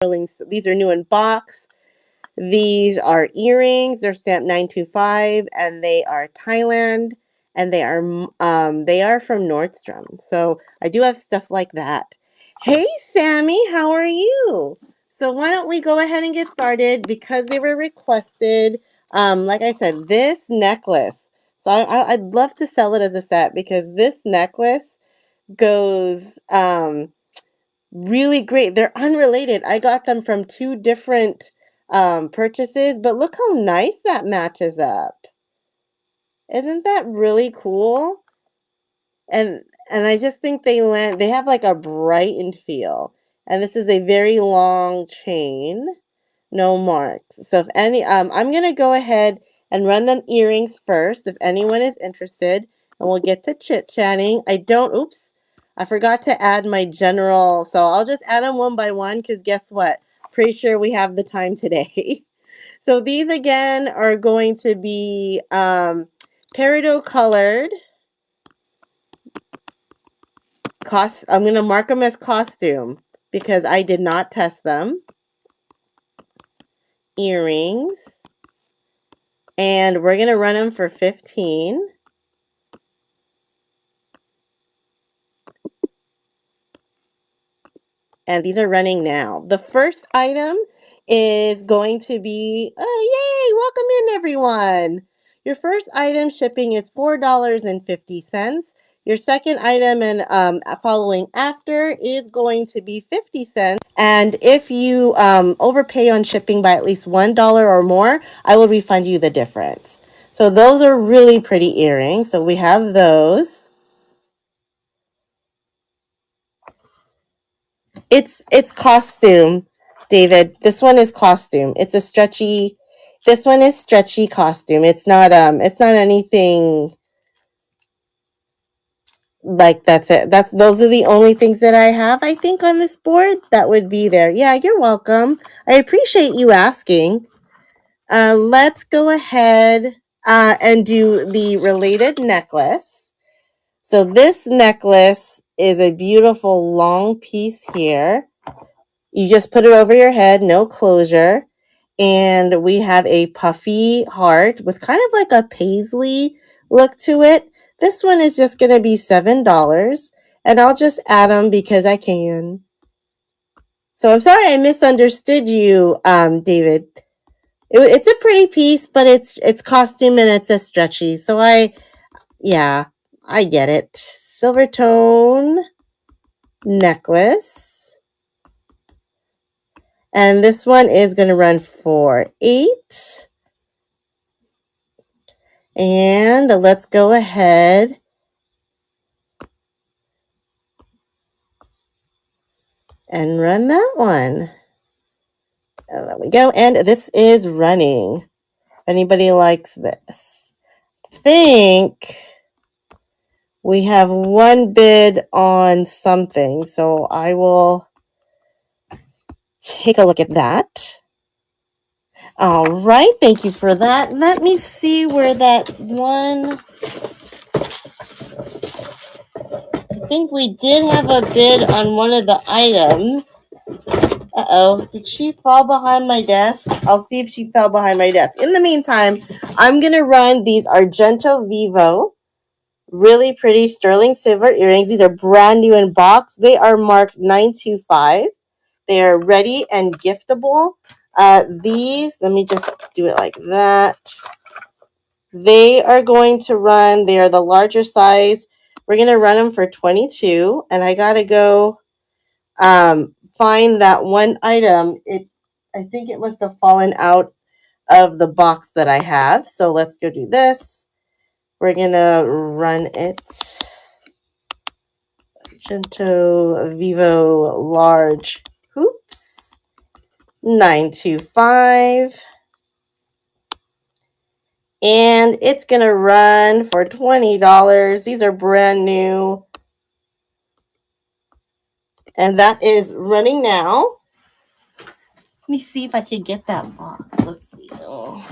These are new in box. These are earrings. They're stamped 925, and they are Thailand, and they are from Nordstrom. So I do have stuff like that. Hey, Sammy, how are you? So why don't we go ahead and get started because they were requested. Like I said, this necklace. So I'd love to sell it as a set because this necklace goes really great. They're unrelated. I got them from two different purchases, but look how nice that matches up. Isn't that really cool? And I just think they have like a brightened feel. And this is a very long chain. No marks. So if any, I'm gonna go ahead and run the earrings first if anyone is interested, and we'll get to chit-chatting. Oops, I forgot to add my general, so I'll just add them one by one because guess what? Pretty sure we have the time today. So these again are going to be peridot colored. I'm gonna mark them as costume because I did not test them. Earrings. And we're going to run them for 15. And these are running now. The first item is going to be, oh, yay, welcome in everyone. Your first item shipping is $4.50. Your second item and following after is going to be 50 cents. And if you overpay on shipping by at least $1 or more, I will refund you the difference. So those are really pretty earrings. So we have those. It's costume, David. This one is costume. It's a stretchy. This one is stretchy costume. It's not anything like that's it. Those are the only things that I have, I think, on this board that would be there. Yeah, you're welcome. I appreciate you asking. Let's go ahead and do the related necklace. So this necklace is a beautiful long piece here. You just put it over your head, no closure. And we have a puffy heart with kind of like a paisley look to it. This one is just going to be $7. And I'll just add them because I can. So I'm sorry I misunderstood you, David. It's a pretty piece, but it's costume and it's a stretchy. So I get it. Silver tone necklace. And this one is going to run for 8. And let's go ahead and run that one. And there we go. And this is running. If anybody likes this. I think we have one bid on something. So I will take a look at that. All right. Thank you for that. Let me see where that one. I think we did have a bid on one of the items. Uh-oh, did she fall behind my desk? I'll see if she fell behind my desk. In the meantime, I'm going to run these Argento Vivo. Really pretty sterling silver earrings. These are brand new in box. They are marked 925. They are ready and giftable. These, let me just do it like that. They are going to run, they are the larger size. We're going to run them for 22. And I got to go find that one item. I think it must have fallen out of the box that I have. So let's go do this. We're going to run it. Argento Vivo large hoops. 925. And it's going to run for $20. These are brand new. And that is running now. Let me see if I can get that box. Let's see. Oh.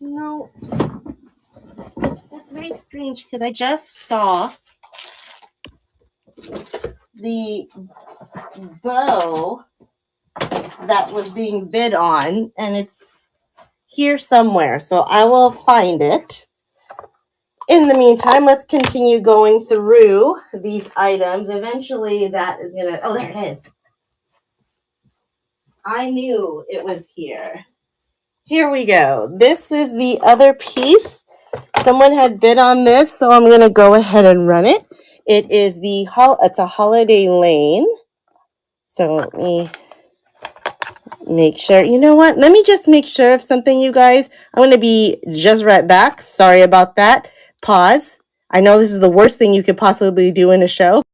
No. It's very strange because I just saw the bow that was being bid on, and it's here somewhere. So I will find it. In the meantime, let's continue going through these items. Eventually, that is going to... Oh, there it is. I knew it was here. Here we go. This is the other piece. Someone had bid on this, so I'm going to go ahead and run it. It is it's a Holiday Lane. So let me make sure. You know what? Let me just make sure of something, you guys. I'm going to be just right back. Sorry about that. Pause. I know this is the worst thing you could possibly do in a show.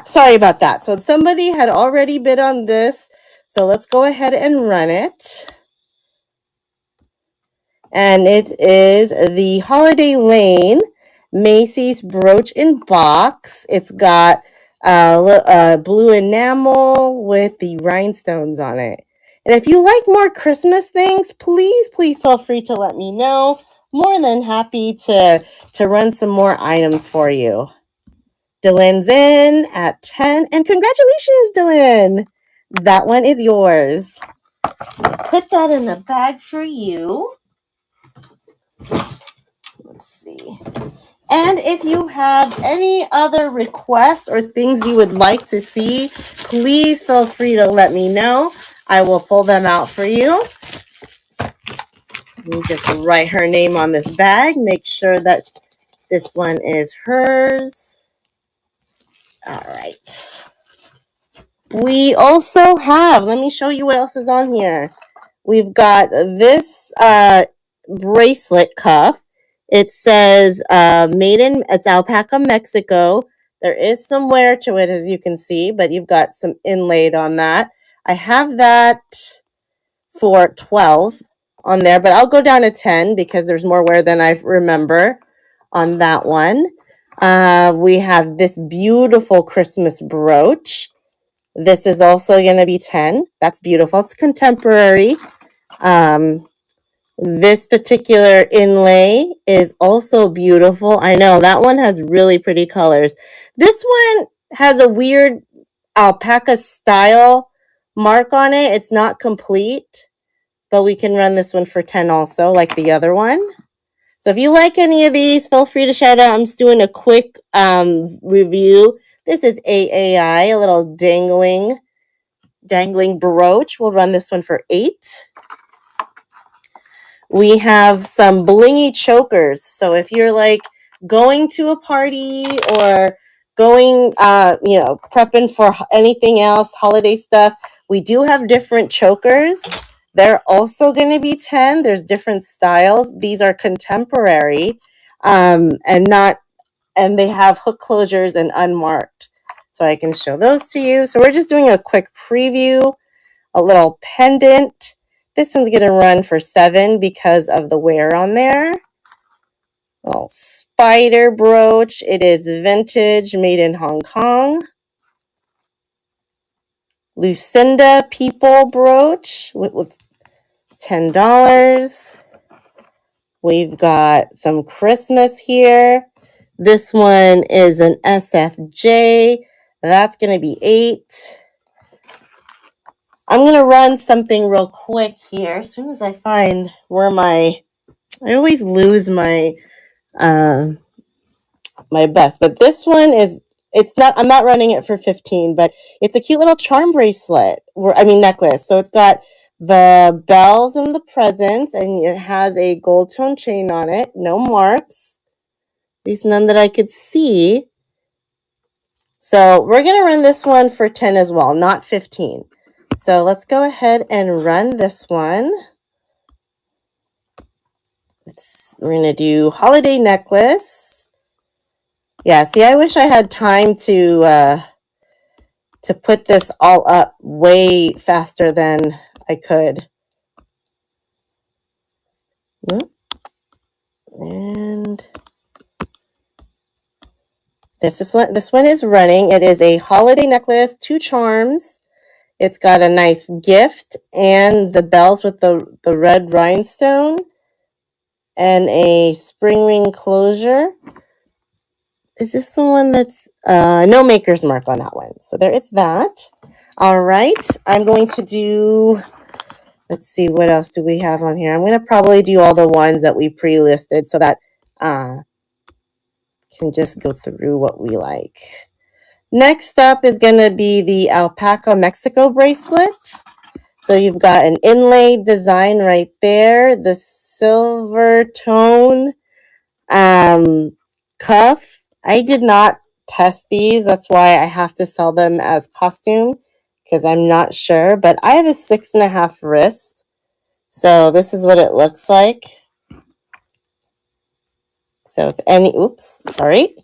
Sorry about that. So somebody had already bid on this. So let's go ahead and run it. And it is the Holiday Lane Macy's brooch in box. It's got blue enamel with the rhinestones on it. And if you like more Christmas things, please feel free to let me know. More than happy to run some more items for you. Dylan's in at 10. And congratulations, Dylan. That one is yours. Put that in the bag for you. Let's see. And if you have any other requests or things you would like to see, please feel free to let me know. I will pull them out for you. Let me just write her name on this bag. Make sure that this one is hers. All right. We also have, let me show you what else is on here. We've got this bracelet cuff. It says it's Alpaca, Mexico. There is some wear to it, as you can see, but you've got some inlaid on that. I have that for 12 on there, but I'll go down to 10 because there's more wear than I remember on that one. We have this beautiful Christmas brooch. This is also going to be 10. That's beautiful. It's contemporary. This particular inlay is also beautiful. I know that one has really pretty colors. This one has a weird alpaca style mark on it. It's not complete, but we can run this one for 10 also, like the other one. So if you like any of these, feel free to shout out. I'm just doing a quick review. This is AAI, a little dangling brooch. We'll run this one for 8. We have some blingy chokers. So if you're like going to a party or going, prepping for anything else, holiday stuff, we do have different chokers. They're also going to be 10. There's different styles. These are contemporary and they have hook closures and unmarked. So I can show those to you. So we're just doing a quick preview, a little pendant. This one's going to run for 7 because of the wear on there. Little spider brooch. It is vintage, made in Hong Kong. Lucinda people brooch with $10. We've got some Christmas here. This one is an SFJ. That's going to be 8. I'm going to run something real quick here. As soon as I find where I always lose my best. But this one I'm not running it for 15, but it's a cute little charm bracelet. Necklace. So it's got the bells and the presents, and it has a gold tone chain on it. No marks. At least none that I could see. So we're going to run this one for 10 as well, not 15. So let's go ahead and run this one. We're going to do holiday necklace. Yeah, see, I wish I had time to put this all up way faster than I could. And this one is running. It is a holiday necklace, 2 charms. It's got a nice gift and the bells with the red rhinestone and a spring ring closure. Is this the one that's no maker's mark on that one? So there is that. All right, I'm going to do, let's see, what else do we have on here? I'm going to probably do all the ones that we pre-listed so that can just go through what we like. Next up is going to be the Alpaca Mexico bracelet. So you've got an inlaid design right there, the silver tone cuff. I did not test these. That's why I have to sell them as costume because I'm not sure. But I have a 6.5 wrist. So this is what it looks like. So if any, oops, sorry.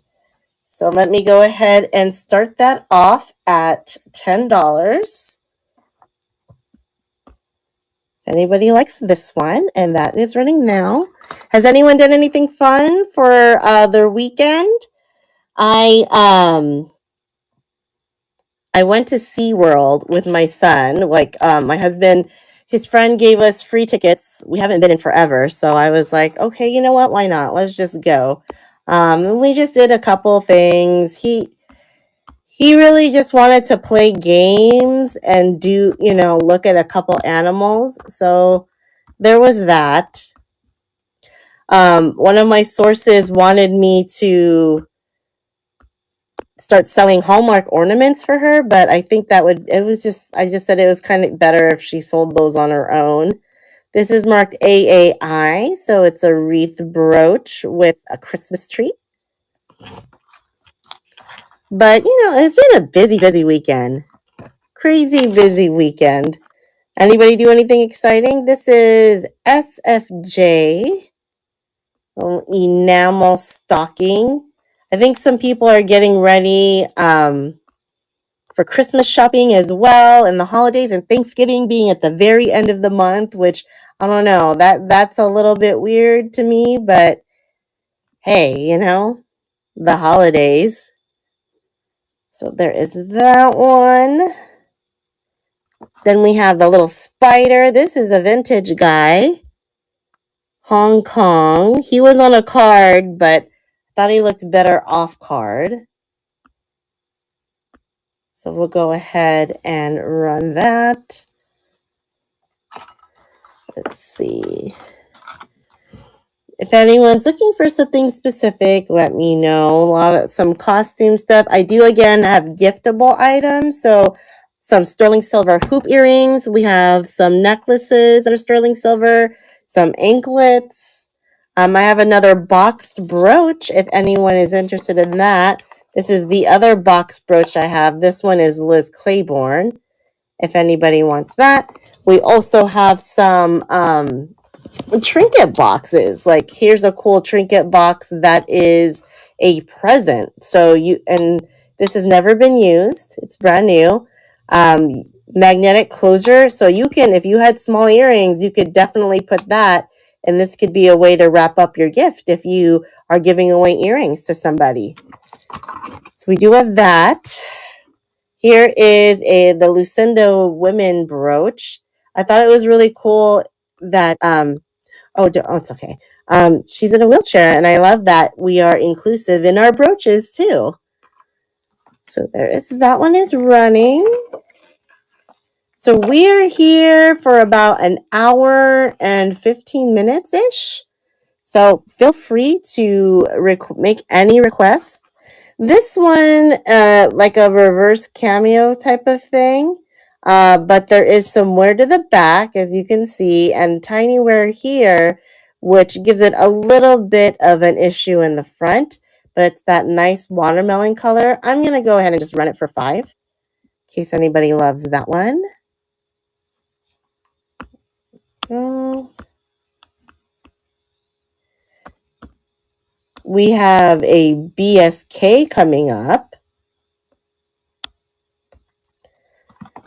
So let me go ahead and start that off at $10. If anybody likes this one, and that is running now. Has anyone done anything fun for their weekend? I went to SeaWorld with my son. Like my husband, his friend gave us free tickets. We haven't been in forever, so I was like, okay, you know what? Why not? Let's just go. We just did a couple things. He really just wanted to play games and do, look at a couple animals. So there was that. One of my sources wanted me to start selling Hallmark ornaments for her, but I think I just said it was kind of better if she sold those on her own. This is marked AAI, so it's a wreath brooch with a Christmas tree. But, it's been a busy, busy weekend. Crazy busy weekend. Anybody do anything exciting? This is SFJ enamel stocking. I think some people are getting ready for Christmas shopping as well, and the holidays, and Thanksgiving being at the very end of the month, which I don't know, that's a little bit weird to me, but hey, the holidays. So there is that one. Then we have the little spider. This is a vintage guy. Hong Kong. He was on a card, but thought he looked better off card. So we'll go ahead and run that. Let's see. If anyone's looking for something specific, let me know. Some costume stuff. I do again have giftable items. So some sterling silver hoop earrings. We have some necklaces that are sterling silver, some anklets. I have another boxed brooch if anyone is interested in that. This is the other boxed brooch I have. This one is Liz Claiborne, if anybody wants that. We also have some trinket boxes. Like here's a cool trinket box that is a present. So this has never been used. It's brand new. Magnetic closure. So you can, if you had small earrings, you could definitely put that. And this could be a way to wrap up your gift if you are giving away earrings to somebody. So we do have that. Here is the Lucindo women brooch. I thought it was really cool that it's okay. She's in a wheelchair, and I love that we are inclusive in our brooches too. So there is that one is running. So we're here for about an hour and 15 minutes ish. So feel free to make any request. This one, like a reverse cameo type of thing. But there is some wear to the back, as you can see, and tiny wear here, which gives it a little bit of an issue in the front. But it's that nice watermelon color. I'm going to go ahead and just run it for 5, in case anybody loves that one. We have a BSK coming up.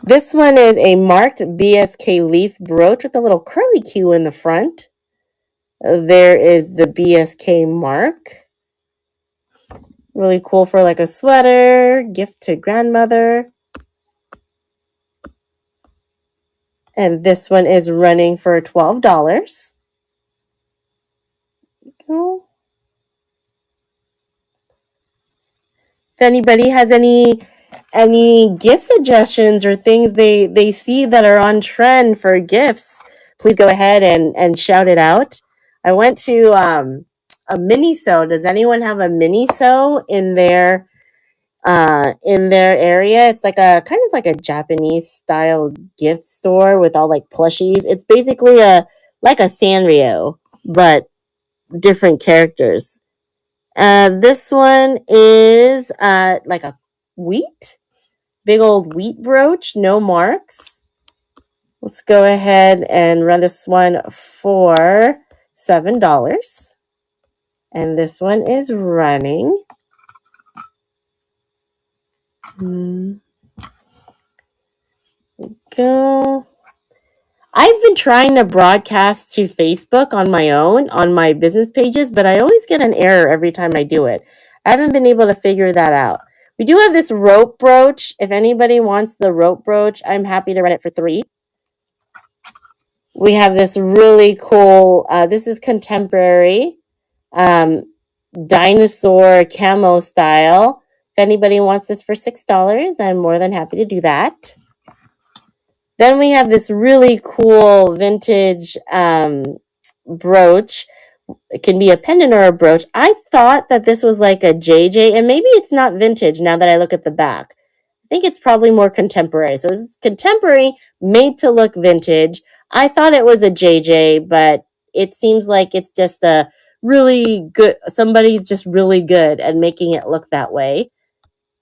This one is a marked BSK leaf brooch with a little curly Q in the front. There is the BSK mark. Really cool for like a sweater, gift to grandmother. And this one is running for $12. Oh. If anybody has any gift suggestions or things they see that are on trend for gifts, please go ahead and shout it out. I went to a Miniso. Does anyone have a Miniso in their area? It's like a kind of like a Japanese style gift store with all like plushies. It's basically like a Sanrio, but different characters. This one is like a wheat, big old wheat brooch, no marks. Let's go ahead and run this one for $7. And this one is running. Go. I've been trying to broadcast to Facebook on my own, on my business pages, but I always get an error every time I do it. I haven't been able to figure that out. We do have this rope brooch. If anybody wants the rope brooch, I'm happy to run it for $3. We have this really cool, this is contemporary, dinosaur camo style. If anybody wants this for $6, I'm more than happy to do that. Then we have this really cool vintage brooch. It can be a pendant or a brooch. I thought that this was like a JJ, and maybe it's not vintage now that I look at the back. I think it's probably more contemporary. So this is contemporary, made to look vintage. I thought it was a JJ, but it seems like it's just a really good, somebody's just really good at making it look that way.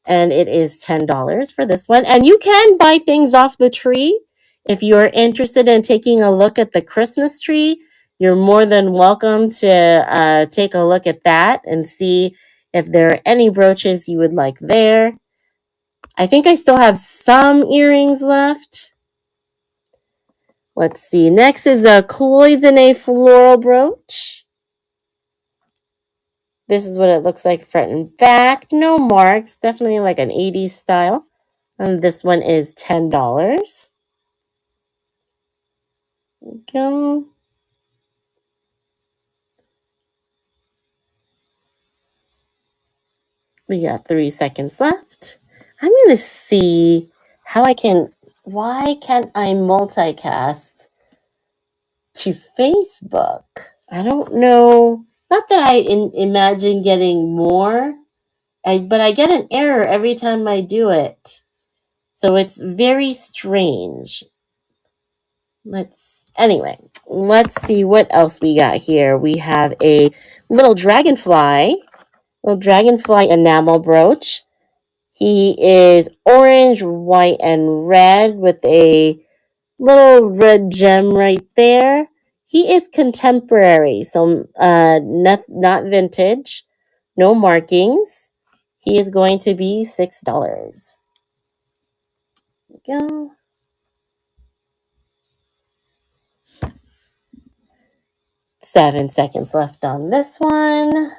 And it is $10 for this one. And you can buy things off the tree. If you're interested in taking a look at the Christmas tree, you're more than welcome to take a look at that and see if there are any brooches you would like there. I think I still have some earrings left. Let's see. Next is a cloisonne floral brooch. This is what it looks like front and back. No marks. Definitely like an 80s style. And this one is $10. Go. We got 3 seconds left. I'm going to see how I can, why can't I multicast to Facebook? I don't know. Not that I imagine getting more, but I get an error every time I do it. So it's very strange. Let's see what else we got here. We have a little dragonfly enamel brooch. He is orange, white, and red with a little red gem right there. He is contemporary, so not vintage, no markings. He is going to be $6. There we go. Seven seconds left on this one.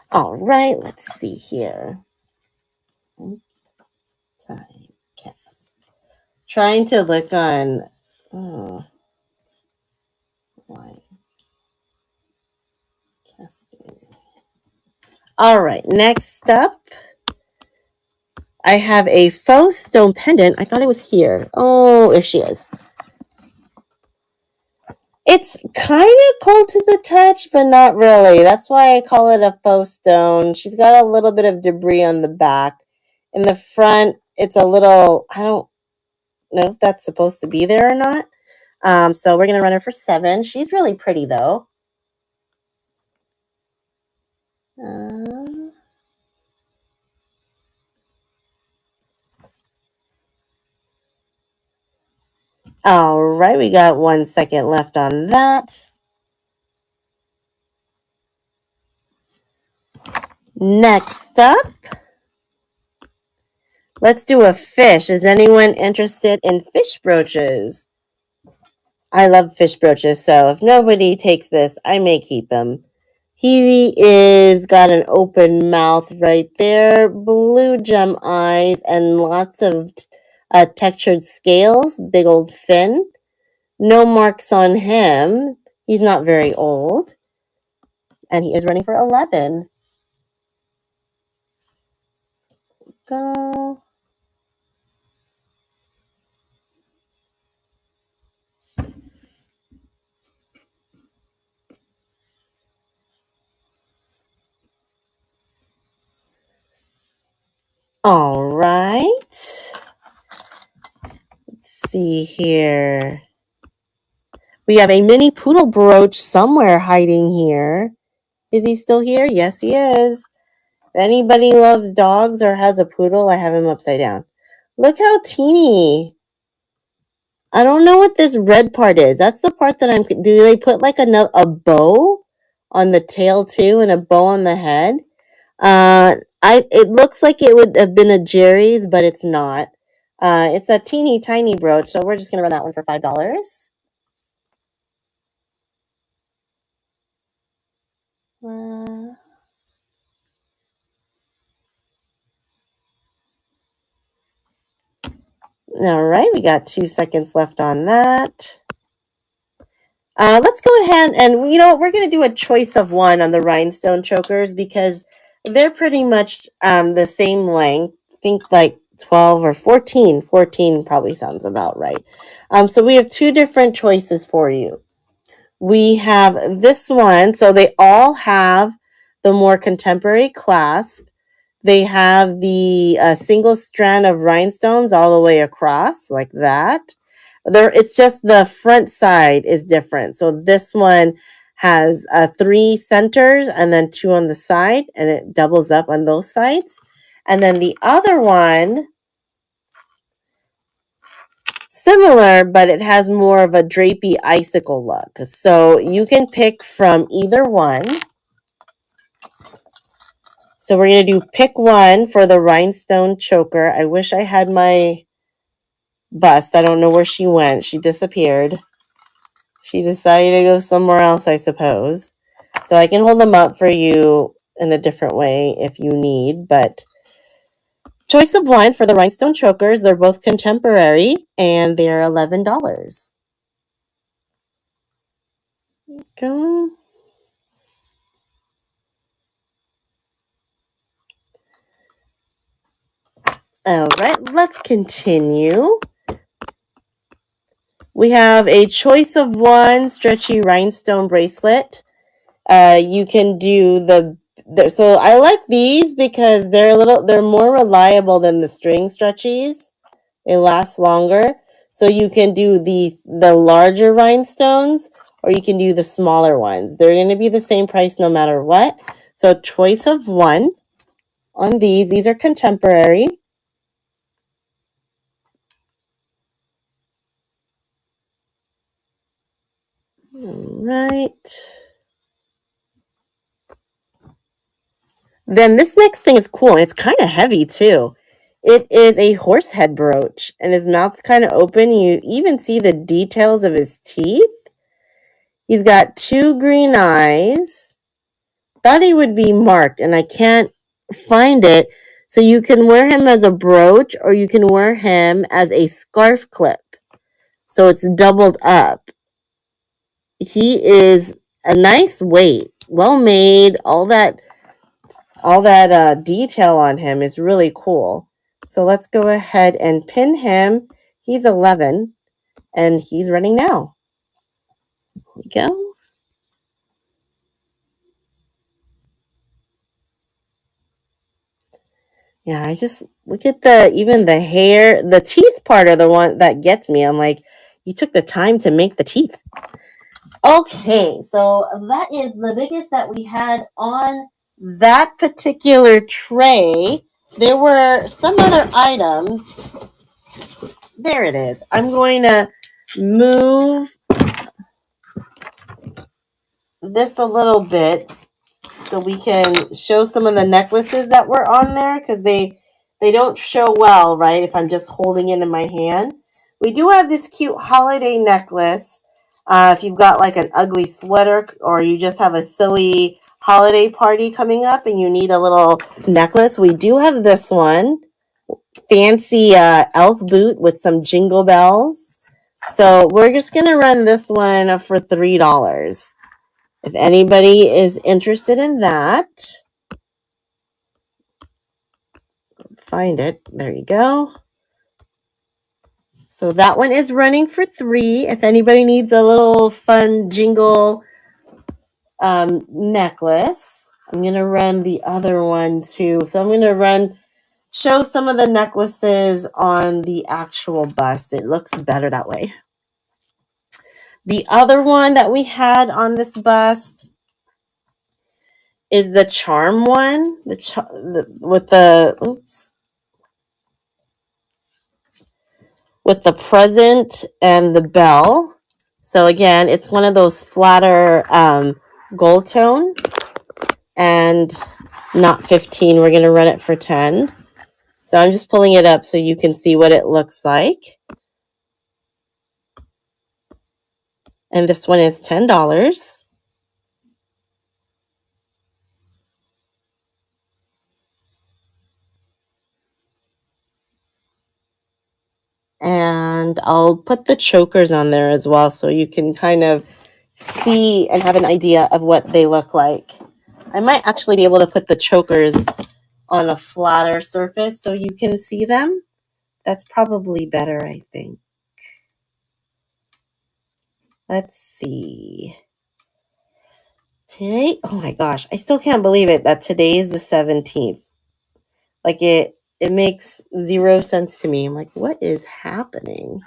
All right, let's see here. Time cast. Trying to look on. Oh, why? Casting. All right, next up, I have a faux stone pendant. I thought it was here. Oh, here she is. It's kind of cold to the touch, but not really. That's why I call it a faux stone. She's got a little bit of debris on the back. In the front, it's a little, I don't know if that's supposed to be there or not. So we're going to run her for $7. She's really pretty, though. All right, we got 1 second left on that. Next up, let's do a fish. Is anyone interested in fish brooches? I love fish brooches, so if nobody takes this, I may keep him. He is got an open mouth right there, blue gem eyes, and lots of textured scales, big old fin. No marks on him. He's not very old. And he is running for 11. Go. All right. Let's see here. We have a mini poodle brooch somewhere hiding here. Is he still here? Yes, he is. If anybody loves dogs or has a poodle, I have him upside down. Look how teeny. I don't know what this red part is. That's the part that I'm. Do they put like a bow on the tail too, and a bow on the head? It looks like it would have been a Jerry's, but it's not. It's a teeny tiny brooch, so we're just gonna run that one for $5. All right, we got 2 seconds left on that. Let's go ahead and, you know what, we're going to do a choice of one on the rhinestone chokers because they're pretty much the same length. I think like 12 or 14. 14 probably sounds about right. So we have 2 different choices for you. We have this one. So they all have the more contemporary clasp. They have the single strand of rhinestones all the way across like that. It's just the front side is different. So this one has 3 centers and then 2 on the side, and it doubles up on those sides. And then the other one, similar, but it has more of a drapey icicle look. So you can pick from either one. So we're going to do pick one for the rhinestone choker. I wish I had my bust. I don't know where she went. She disappeared. She decided to go somewhere else, I suppose. So I can hold them up for you in a different way if you need. But choice of one for the rhinestone chokers. They're both contemporary and they're $11. Go. All right, let's continue. We have a choice of one stretchy rhinestone bracelet. You can do so I like these because they're more reliable than the string stretchies. They last longer. So you can do the larger rhinestones or you can do the smaller ones. They're going to be the same price no matter what. So choice of one on these. These are contemporary. All right. Then this next thing is cool. It's kind of heavy too. It is a horse head brooch, and his mouth's kind of open. You even see the details of his teeth. He's got 2 green eyes. Thought he would be marked, and I can't find it. So you can wear him as a brooch, or you can wear him as a scarf clip. So it's doubled up. He is a nice weight, well made. All that detail on him is really cool. So let's go ahead and pin him. He's 11 and he's running now. Here we go. Yeah, I just look at even the hair, the teeth part are the one that gets me. I'm like, you took the time to make the teeth. Okay, so that is the biggest that we had on that particular tray. There were some other items. There it is. I'm going to move this a little bit so we can show some of the necklaces that were on there because they don't show well, right, if I'm just holding it in my hand. We do have this cute holiday necklace If you've got like an ugly sweater or you just have a silly holiday party coming up and you need a little necklace, we do have this one. Fancy elf boot with some jingle bells. So we're just going to run this one for $3. If anybody is interested in that, find it. There you go. So that one is running for $3. If anybody needs a little fun jingle necklace, I'm going to run the other one too. So I'm going to show some of the necklaces on the actual bust. It looks better that way. The other one that we had on this bust is the charm one, with the present and the bell. So again, it's one of those flatter gold tone, and not 15. We're going to run it for 10. So I'm just pulling it up so you can see what it looks like. And this one is $10. And I'll put the chokers on there as well so you can kind of see and have an idea of what they look like. I might actually be able to put the chokers on a flatter surface so you can see them. That's probably better, I think. Let's see. Today, oh my gosh, I still can't believe it that today is the 17th. Like it makes zero sense to me. I'm like, what is happening?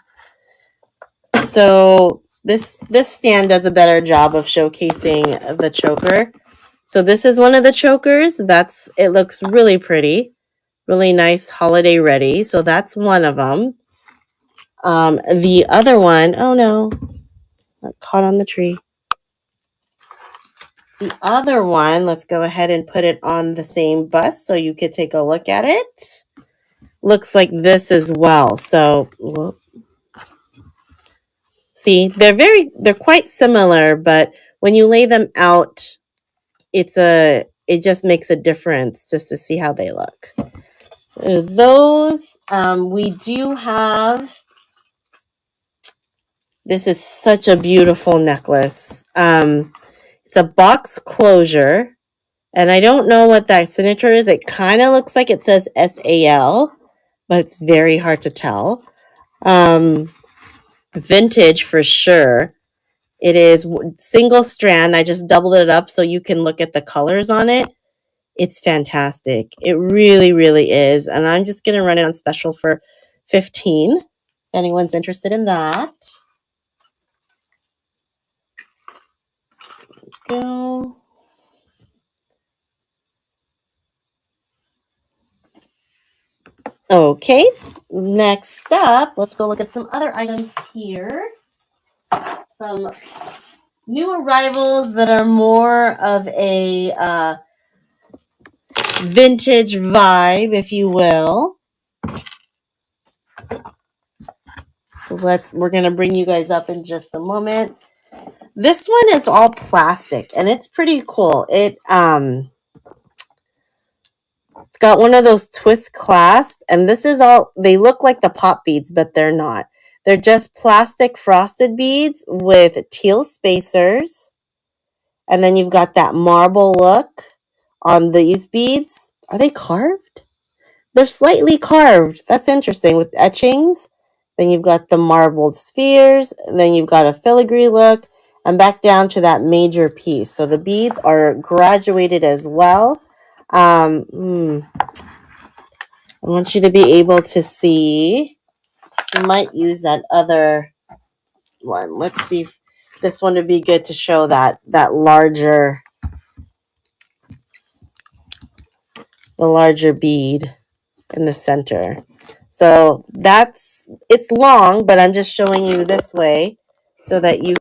So this stand does a better job of showcasing the choker. So this is one of the chokers. It looks really pretty, really nice, holiday ready. So that's one of them. The other one, oh no, got caught on the tree. The other one, let's go ahead and put it on the same bus so you could take a look at it. Looks like this as well. So see, they're quite similar, but when you lay them out, it just makes a difference just to see how they look. So those, we do have, this is such a beautiful necklace. It's a box closure, and I don't know what that signature is. It kind of looks like it says SAL, but it's very hard to tell. Vintage for sure. It is single strand. I just doubled it up so you can look at the colors on it. It's fantastic. It really, really is. And I'm just going to run it on special for 15. If anyone's interested in that. Go. Okay. Next up, let's go look at some other items here. Some new arrivals that are more of a vintage vibe, if you will. So we're going to bring you guys up in just a moment. This one is all plastic and it's pretty cool. It's got one of those twist clasps, and this is all, they look like the pop beads, but they're not. They're just plastic frosted beads with teal spacers. And then you've got that marble look on these beads. Are they carved? They're slightly carved. That's interesting with etchings. Then you've got the marbled spheres. And then you've got a filigree look. And back down to that major piece. So the beads are graduated as well. I want you to be able to see. You might use that other one. Let's see if this one would be good to show that larger, the larger bead in the center. So it's long, but I'm just showing you this way so that you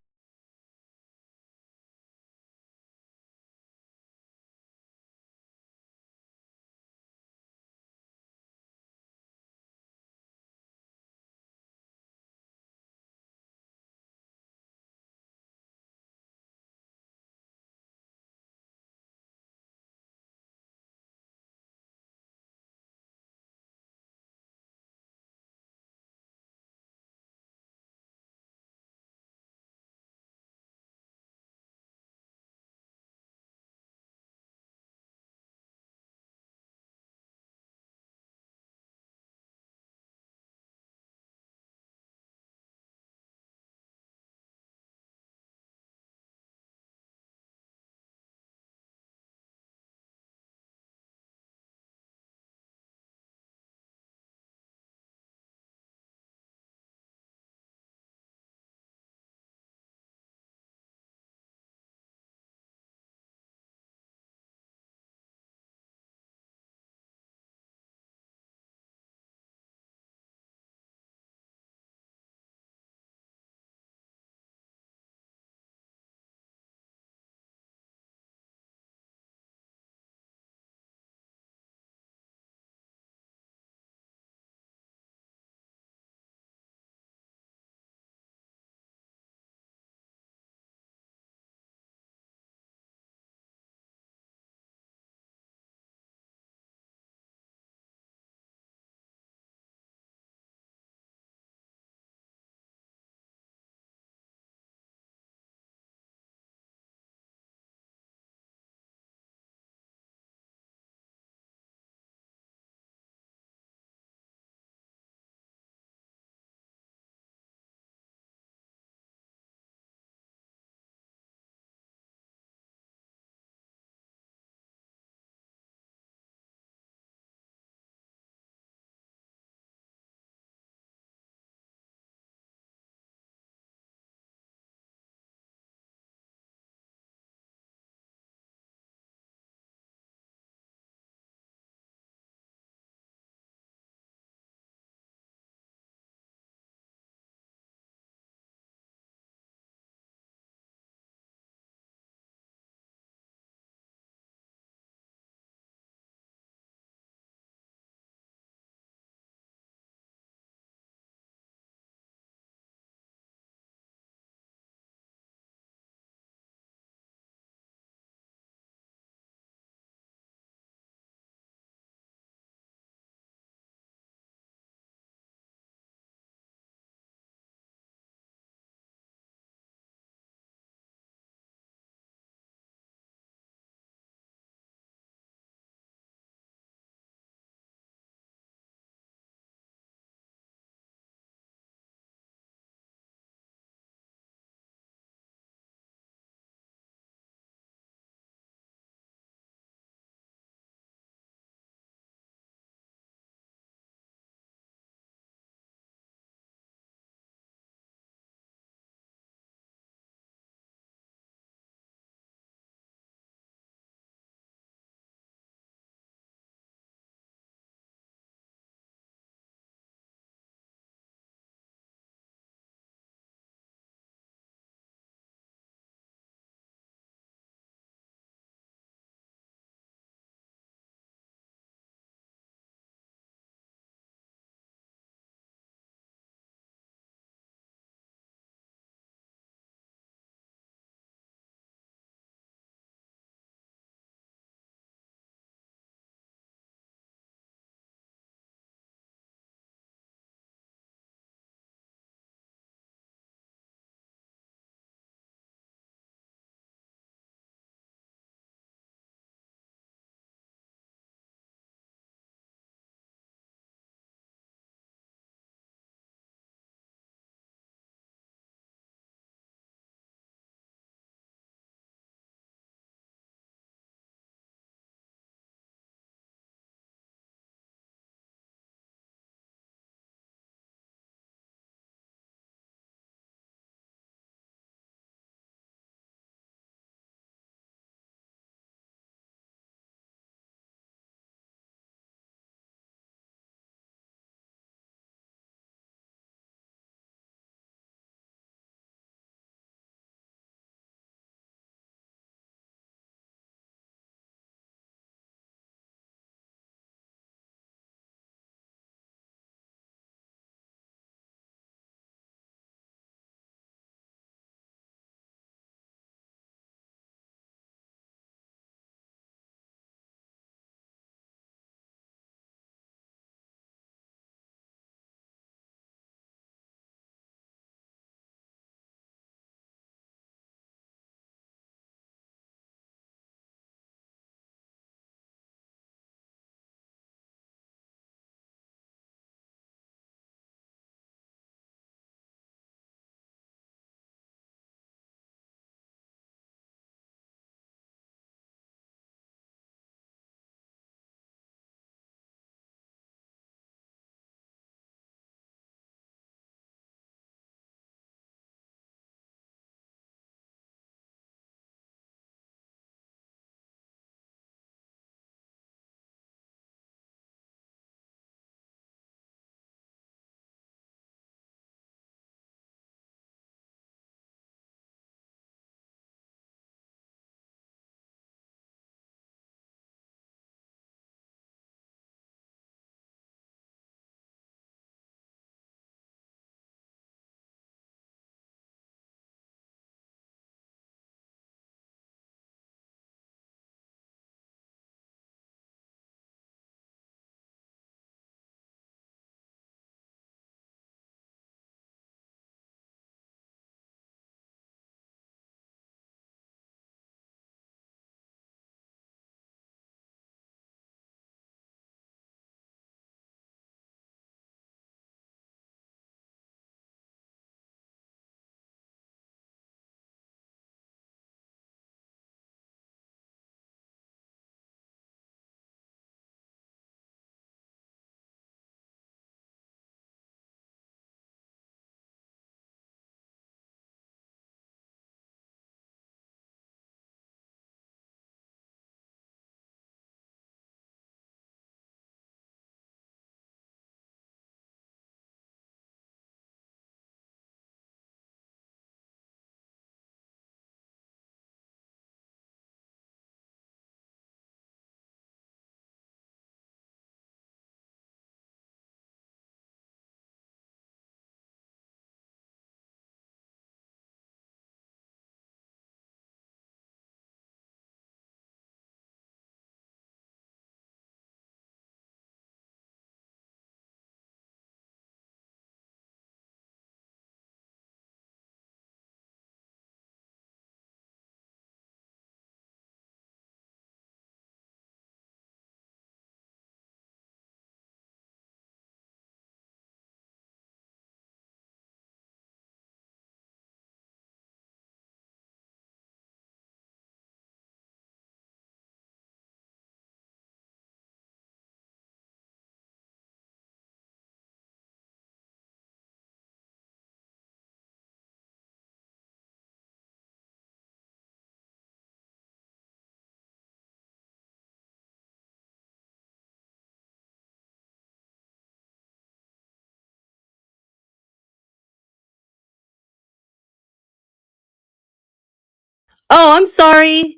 Oh, I'm sorry.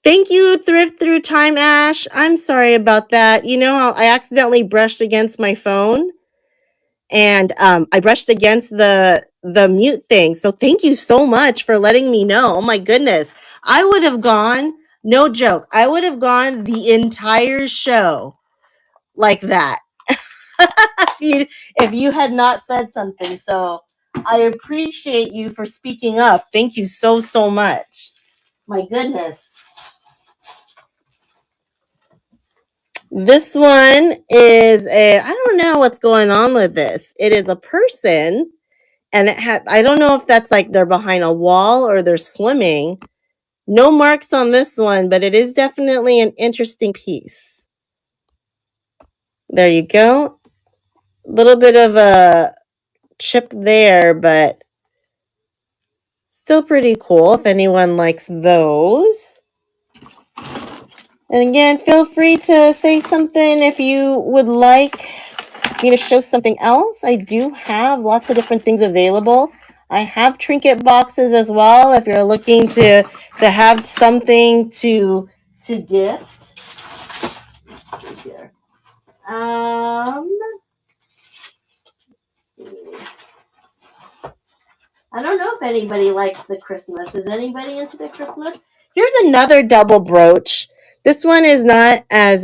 Thank you, Thrift Through Time, Ash. I'm sorry about that. You know how I accidentally brushed against my phone, and I brushed against the mute thing. So thank you so much for letting me know. Oh my goodness, I would have gone. No joke. I would have gone the entire show like that if you had not said something. So I appreciate you for speaking up. Thank you so much. My goodness. This one is I don't know what's going on with this. It is a person, and it had, I don't know if that's like they're behind a wall or they're swimming. No marks on this one, but it is definitely an interesting piece. There you go. A little bit of a chip there, but still pretty cool if anyone likes those. And again, feel free to say something if you would like me to show something else. I do have lots of different things available. I have trinket boxes as well if you're looking to have something to gift. Let's see here. I don't know if anybody likes the Christmas. Is anybody into the Christmas? Here's another double brooch. This one is not as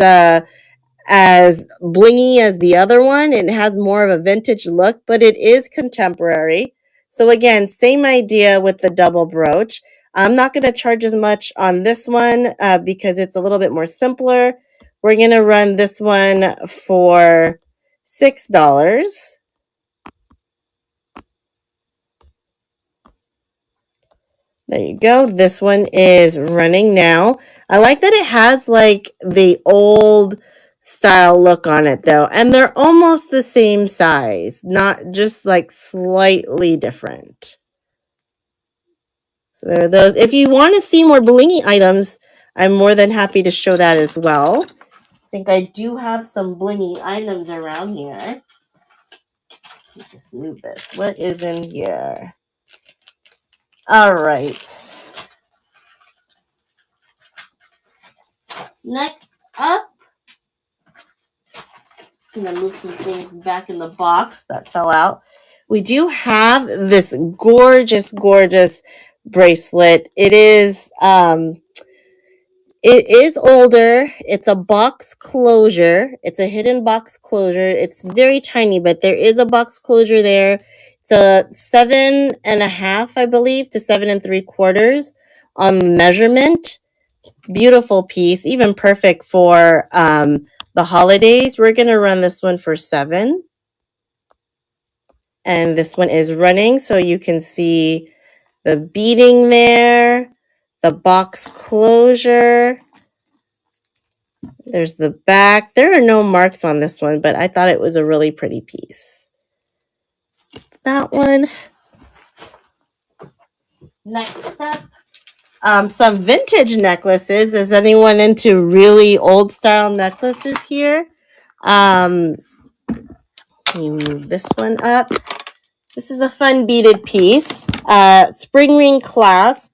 blingy as the other one. It has more of a vintage look, but it is contemporary. So again, same idea with the double brooch. I'm not going to charge as much on this one because it's a little bit more simpler. We're going to run this one for $6. There you go. This one is running now. I like that it has like the old style look on it though, and they're almost the same size, not just like slightly different. So there are those. If you want to see more blingy items, I'm more than happy to show that as well. I think I do have some blingy items around here. Let me just move this. What is in here? All right. Next up, I'm going to move some things back in the box that fell out. We do have this gorgeous bracelet. It is older. It's a box closure. It's a hidden box closure. It's very tiny, but there is a box closure there. It's a 7.5, I believe, to 7 3/4 on measurement. Beautiful piece, even perfect for the holidays. We're going to run this one for $7. And this one is running, so you can see the beading there, the box closure. There's the back. There are no marks on this one, but I thought it was a really pretty piece. That one. Next up, some vintage necklaces. Is anyone into really old style necklaces here? Can you move this one up? This is a fun beaded piece. Spring ring clasp.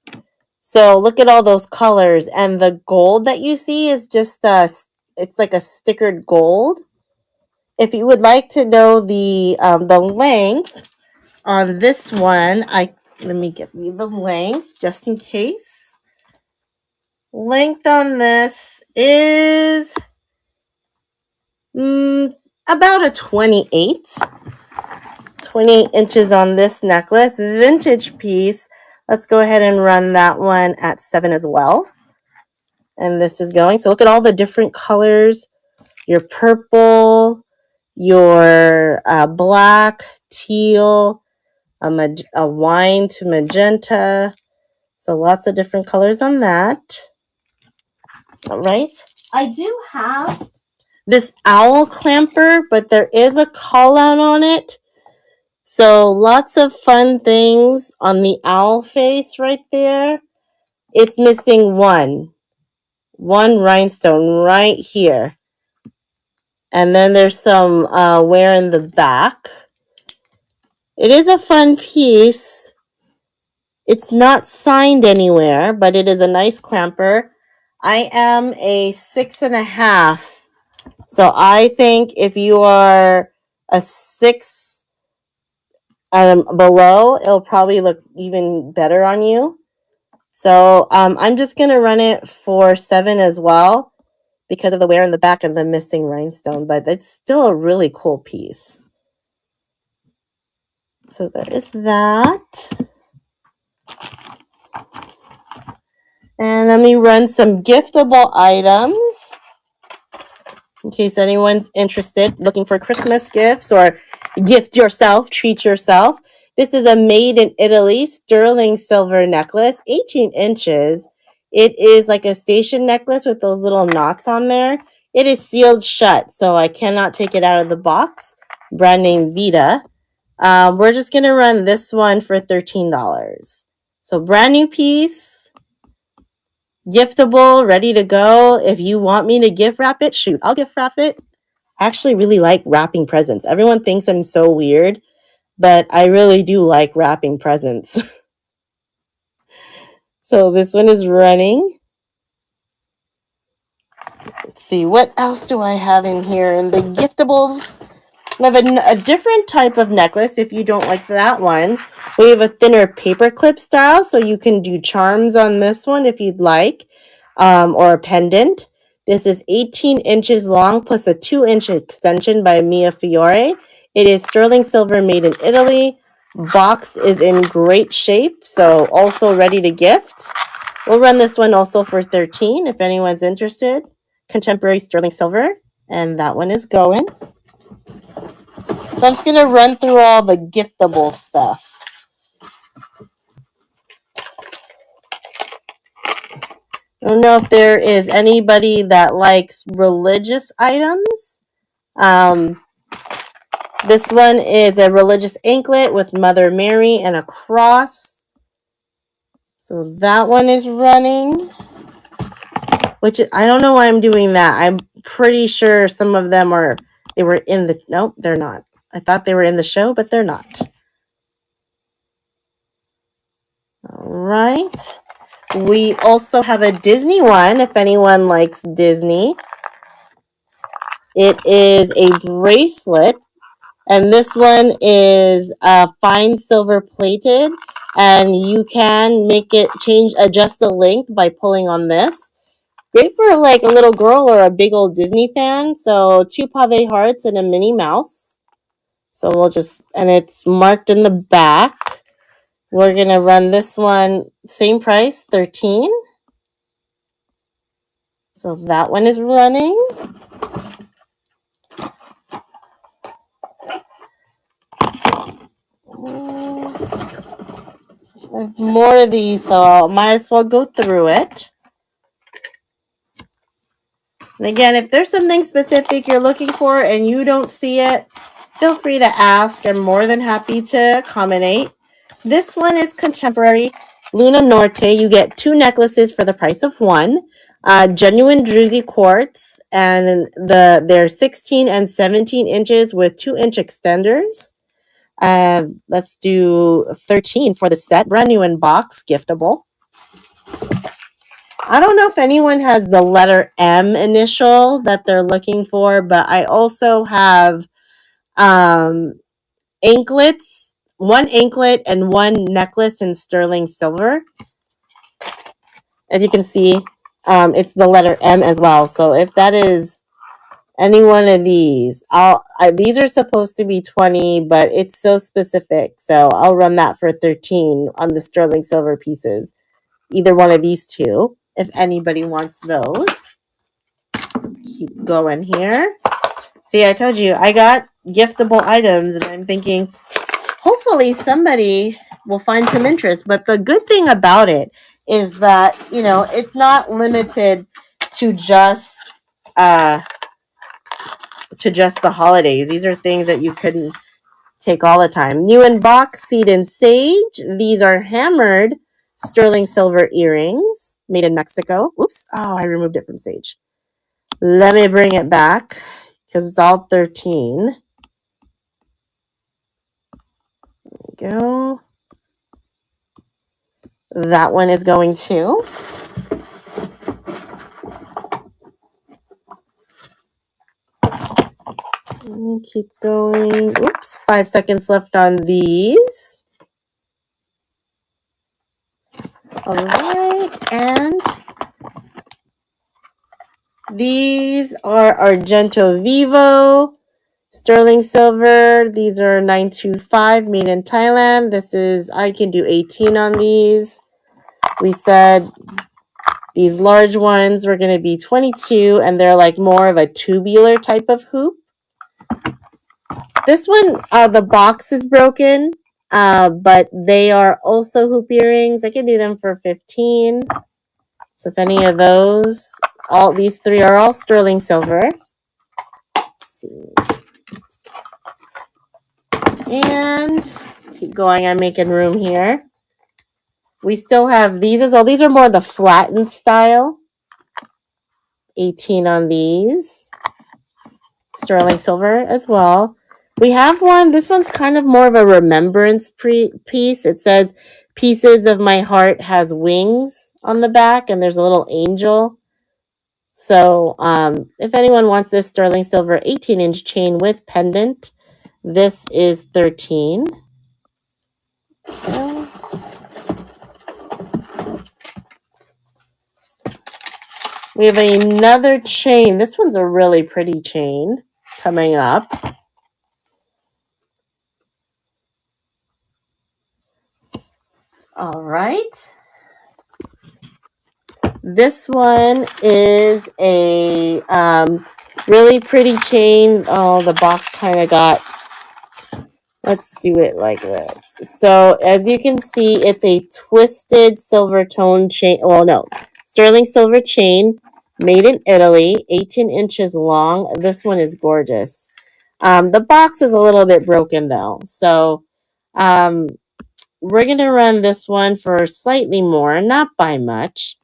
So look at all those colors, and the gold that you see is just it's like a stickered gold. If you would like to know the length on this one, let me give you the length just in case. Length on this is about a 28 inches on this necklace. Vintage piece. Let's go ahead and run that one at $7 as well. And this is going. So look at all the different colors. Your purple, your black, teal, a wine to magenta. So lots of different colors on that. All right. I do have this owl clamper, but there is a call out on it. So lots of fun things on the owl face right there. It's missing one rhinestone right here. And then there's some wear in the back. It is a fun piece. It's not signed anywhere, but it is a nice clamper. I am a 6.5. So I think if you are a 6 below, it'll probably look even better on you. So I'm just going to run it for 7 as well because of the wear in the back and the missing rhinestone, but it's still a really cool piece. So there is that. And let me run some giftable items in case anyone's interested, looking for Christmas gifts or gift yourself, treat yourself. This is a made in Italy sterling silver necklace, 18 inches. It is like a station necklace with those little knots on there. It is sealed shut, so I cannot take it out of the box. Brand name Vita. We're just going to run this one for $13. So brand new piece, giftable, ready to go. If you want me to gift wrap it, shoot, I'll gift wrap it. I actually really like wrapping presents. Everyone thinks I'm so weird, but I really do like wrapping presents. So this one is running. Let's see, what else do I have in here? In the giftables, we have a different type of necklace if you don't like that one. We have a thinner paperclip style, so you can do charms on this one if you'd like, or a pendant. This is 18 inches long plus a 2-inch extension by Mia Fiore. It is sterling silver made in Italy. Box is in great shape, so also ready to gift. We'll run this one also for 13 if anyone's interested. Contemporary sterling silver, and that one is going. So I'm just going to run through all the giftable stuff. I don't know if there is anybody that likes religious items. This one is a religious anklet with Mother Mary and a cross. So that one is running. Which I don't know why I'm doing that. I'm pretty sure some of them they were in the, nope, they're not. I thought they were in the show, but they're not. All right. We also have a Disney one, if anyone likes Disney. It is a bracelet, and this one is fine silver plated, and you can make it adjust the length by pulling on this. Great for like a little girl or a big old Disney fan. So 2 pave hearts and a Minnie Mouse. So and it's marked in the back. We're going to run this one, same price, 13. So that one is running. I have more of these, so I might as well go through it. And again, if there's something specific you're looking for and you don't see it, feel free to ask. I'm more than happy to accommodate. This one is contemporary Luna Norte. You get 2 necklaces for the price of 1. Genuine druzy quartz, and they're 16 and 17 inches with 2-inch extenders. Let's do 13 for the set. Brand new in box, giftable. I don't know if anyone has the letter M initial that they're looking for, but I also have anklets, 1 anklet and 1 necklace in sterling silver. As you can see, it's the letter M as well. So if that is any one of these, these are supposed to be 20, but it's so specific. So I'll run that for 13 on the sterling silver pieces. Either one of these 2, if anybody wants those. Keep going here. See, I told you, I got giftable items, and I'm thinking, hopefully somebody will find some interest. But the good thing about it is that, it's not limited to just the holidays. These are things that you couldn't take all the time. New in box, Seed and Sage. These are hammered sterling silver earrings made in Mexico. Oops. Oh, I removed it from Sage. Let me bring it back because it's all 13. There we go. that one is going too. Keep going. Oops, 5 seconds left on these. All right, and these are Argento Vivo, sterling silver. These are 925, made in Thailand. This is, I can do 18 on these. We said these large ones were going to be 22, and they're like more of a tubular type of hoop. This one, the box is broken, but they are also hoop earrings. I can do them for 15. So if any of those, all these three are all sterling silver. Let's see. And keep going, I'm making room here. We still have these as well. These are more the flattened style. 18 on these. Sterling silver as well. We have one. This one's kind of more of a remembrance piece. It says, "Pieces of my heart has wings" on the back, and there's a little angel. So if anyone wants this sterling silver 18-inch chain with pendant, this is 13. We have another chain. This one's a really pretty chain coming up. All right. This one is a really pretty chain. Oh, the box kind of got... Let's do it like this. So as you can see, it's a twisted silver tone chain. Well, no, sterling silver chain made in Italy, 18 inches long. This one is gorgeous. The box is a little bit broken though. So we're going to run this one for slightly more, not by much.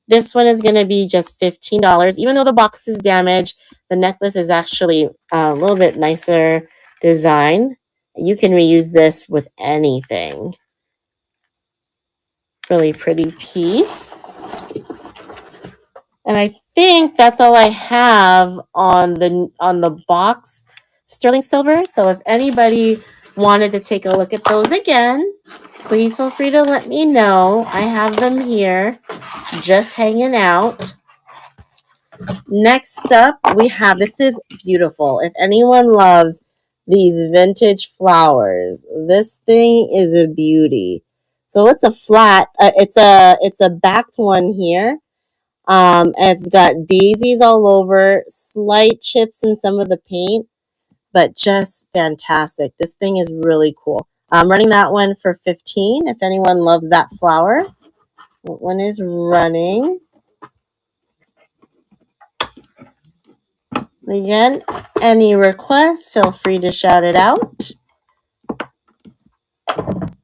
This one is going to be just $15. Even though the box is damaged, the necklace is actually a little bit nicer design. You can reuse this with anything. Really pretty piece. And I think that's all I have on the boxed sterling silver. So if anybody wanted to take a look at those again, please feel free to let me know. I have them here, just hanging out. Next up, we have, this is beautiful. If anyone loves these vintage flowers, this thing is a beauty. So it's a flat, it's a backed one here. It's got daisies all over, slight chips in some of the paint, but just fantastic. This thing is really cool. I'm running that one for 15. If anyone loves that flower, that one is running. Again, any requests, feel free to shout it out.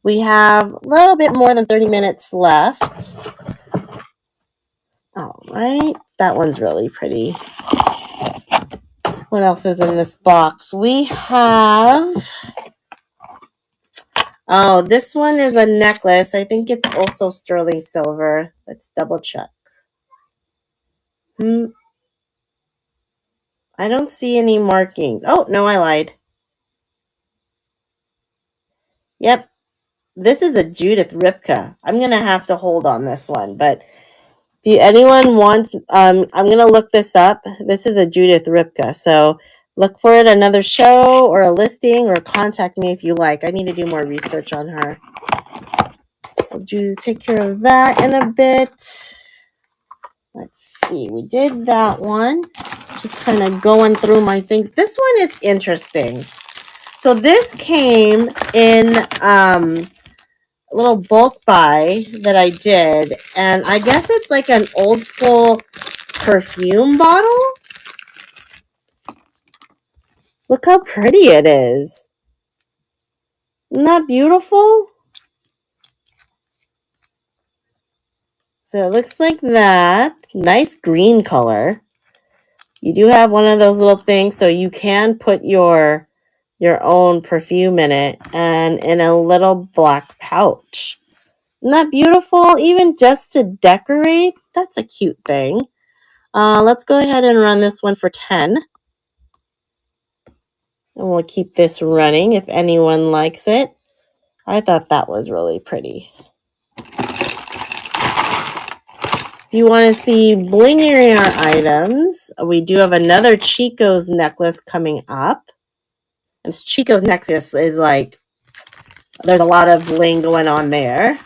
We have a little bit more than 30 minutes left. All right, that one's really pretty. What else is in this box? We have... Oh, this one is a necklace. I think it's also sterling silver. Let's double check. I don't see any markings. Oh, no, I lied. Yep. This is a Judith Ripka. I'm going to have to hold on this one. But if anyone wants, I'm going to look this up. This is a Judith Ripka. So look for it, another show or a listing, or contact me if you like. I need to do more research on her. So do take care of that in a bit. Let's see. We did that one. Just kind of going through my things. This one is interesting. So this came in a little bulk buy that I did. And I guess it's like an old school perfume bottle. Look how pretty it is. Isn't that beautiful? So it looks like that. Nice green color. You do have one of those little things, so you can put your own perfume in it, and in a little black pouch. Isn't that beautiful? Even just to decorate, that's a cute thing. Let's go ahead and run this one for 10. And we'll keep this running if anyone likes it. I thought that was really pretty. If you want to see blingier items, we do have another Chico's necklace coming up. And Chico's necklace is like, there's a lot of bling going on there.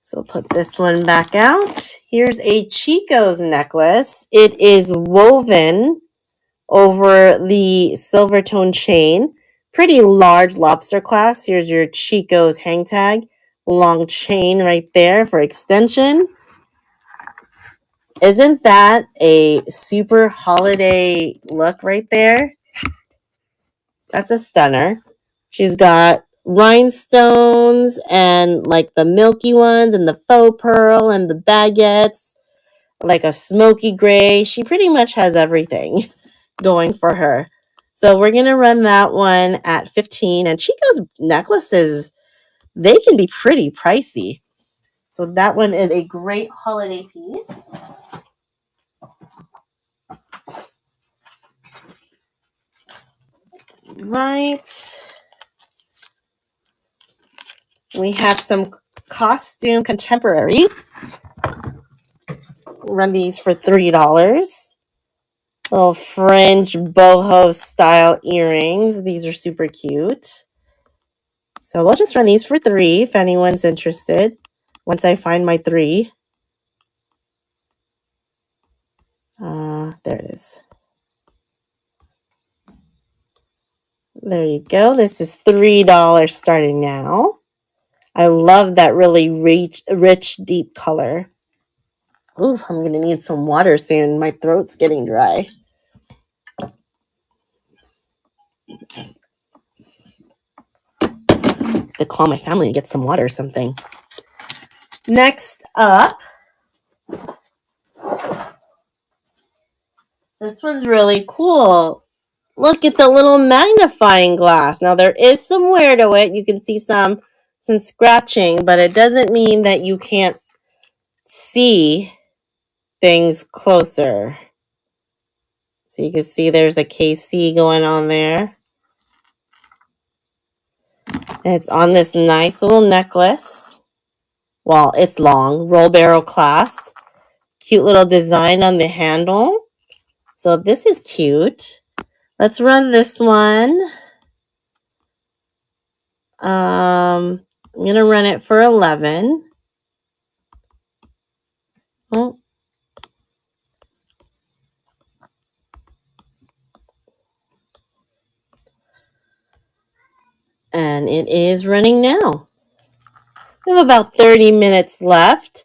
So put this one back out. Here's a Chico's necklace. It is woven over the silver tone chain. Pretty large lobster clasp. Here's your Chico's hang tag. Long chain right there for extension. Isn't that a super holiday look right there? That's a stunner. She's got rhinestones and like the milky ones and the faux pearl and the baguettes, like a smoky gray. She pretty much has everything going for her. So we're going to run that one at 15. And Chico's necklaces, they can be pretty pricey. So that one is a great holiday piece. Right. We have some costume contemporary. Run these for $3. Little fringe boho style earrings. These are super cute. So we'll just run these for $3 if anyone's interested. Once I find my 3. There it is. There you go. This is $3 starting now. I love that really rich, deep color. Ooh, I'm going to need some water soon. My throat's getting dry. To call my family and get some water or something. Next up, this one's really cool. Look, it's a little magnifying glass. Now there is some wear to it. You can see some scratching, but it doesn't mean that you can't see things closer. So you can see there's a KC going on there. And it's on this nice little necklace. Well, it's long, roll barrel clasp. Cute little design on the handle. So this is cute. Let's run this one. I'm going to run it for 11. Oh. And it is running now. We have about 30 minutes left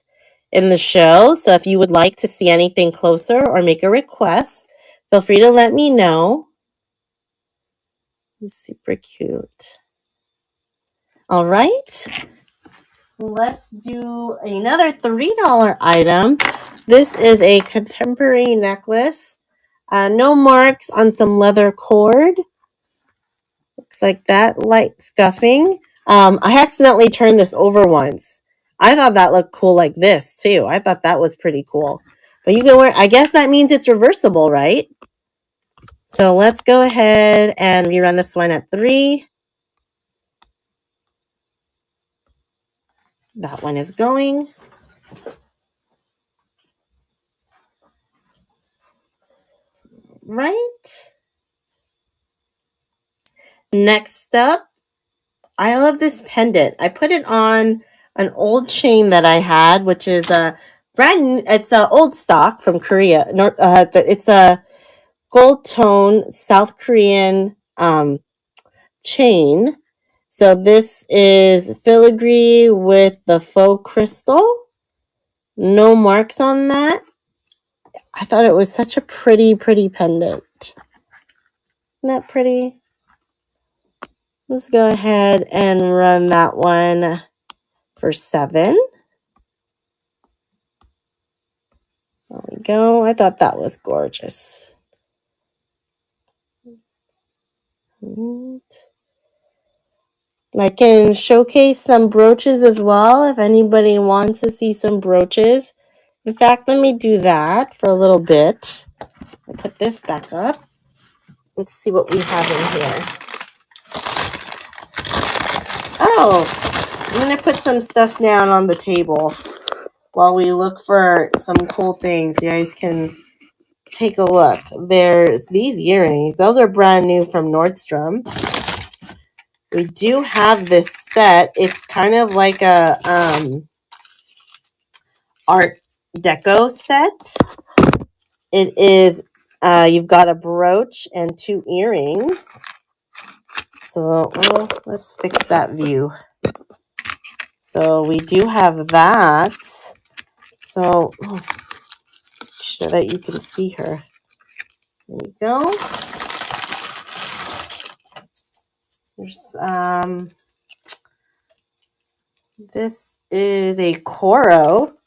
in the show. So if you would like to see anything closer or make a request, feel free to let me know. It's super cute. All right. Let's do another $3 item. This is a contemporary necklace. No marks on some leather cord. Looks like that, light scuffing. I accidentally turned this over once. I thought that looked cool like this too. I thought that was pretty cool. But you can wear, I guess that means it's reversible, right? So let's go ahead and rerun this one at 3. That one is going. Right. Next up, I love this pendant. I put it on an old chain that I had, which is a brand new, it's a old stock from Korea. It's a gold tone South Korean chain. So this is filigree with the faux crystal. No marks on that. I thought it was such a pretty pendant. Isn't that pretty? Let's go ahead and run that one for 7. There we go. I thought that was gorgeous. I can showcase some brooches as well if anybody wants to see some brooches. In fact, let me do that for a little bit. I'll put this back up. Let's see what we have in here. Oh, I'm going to put some stuff down on the table while we look for some cool things. You guys can take a look. There's these earrings. Those are brand new from Nordstrom. We do have this set. It's kind of like a Art Deco set. It is, you've got a brooch and 2 earrings. So let's fix that view. So we do have that. So sure that you can see her. There you go. There's this is a coral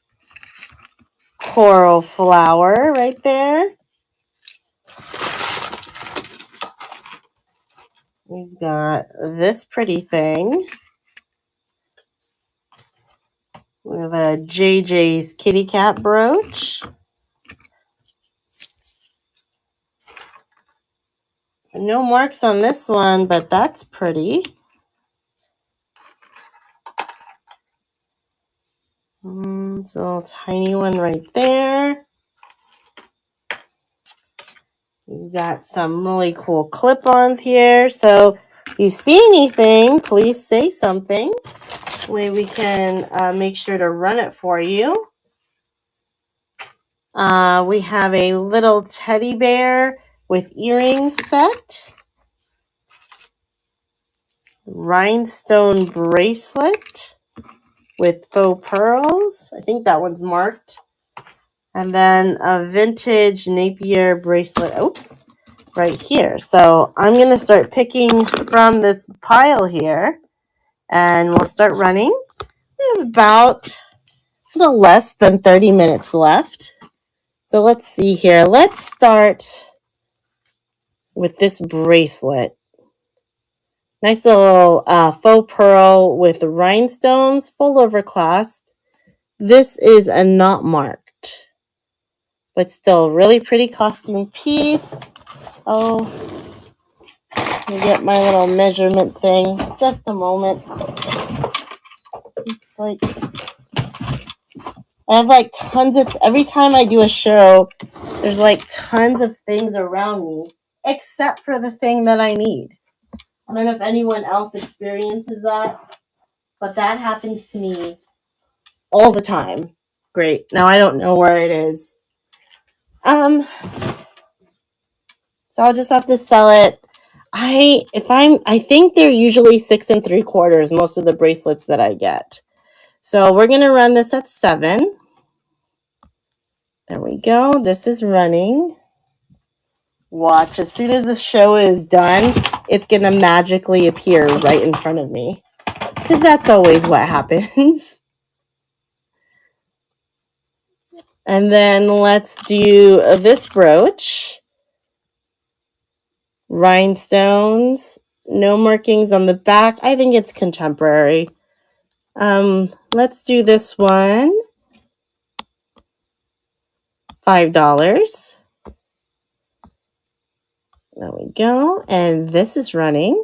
flower right there. We've got this pretty thing. We have a JJ's kitty cat brooch. No marks on this one, but that's pretty. It's a little tiny one right there. We've got some really cool clip-ons here. So if you see anything, please say something. Way we can make sure to run it for you. We have a little teddy bear with earrings set. Rhinestone bracelet with faux pearls. I think that one's marked. And then a vintage Napier bracelet. Oops, right here. So I'm going to start picking from this pile here. And we'll start running. We have about a little less than 30 minutes left. So let's see here. Let's start with this bracelet. Nice little faux pearl with rhinestones, full over clasp. This is a not marked, but still really pretty costume piece. Oh, let me get my little measurement thing. Just a moment. It's like I have like tons of, every time I do a show, there's like tons of things around me, except for the thing that I need. I don't know if anyone else experiences that, but that happens to me all the time. Great. Now I don't know where it is. So I'll just have to sell it. I think they're usually 6 3/4, most of the bracelets that I get. So we're going to run this at 7. There we go. This is running. Watch, as soon as the show is done, it's going to magically appear right in front of me. Because that's always what happens. And then let's do this brooch. Rhinestones. No markings on the back. I think it's contemporary. Let's do this one. $5. There we go. And this is running.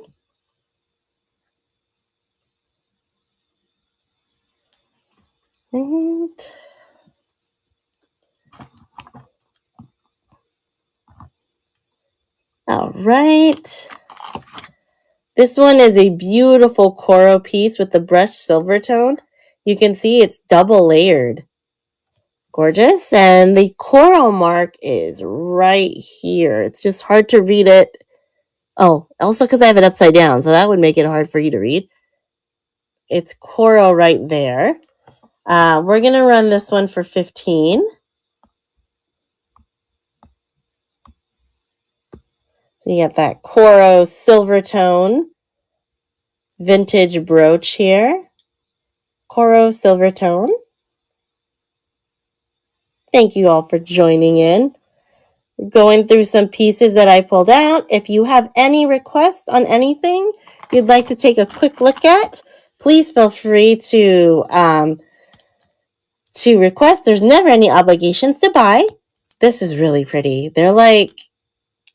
And all right. This one is a beautiful coral piece with the brushed silver tone. You can see it's double layered. Gorgeous. And the coral mark is right here. It's just hard to read it. Oh, also because I have it upside down, so that would make it hard for you to read. It's coral right there. We're going to run this one for 15. So you get that coral silver tone vintage brooch here. Coral silver tone. Thank you all for joining in. We're going through some pieces that I pulled out. If you have any requests on anything, you'd like to take a quick look at, please feel free to request. There's never any obligations to buy. This is really pretty. They're like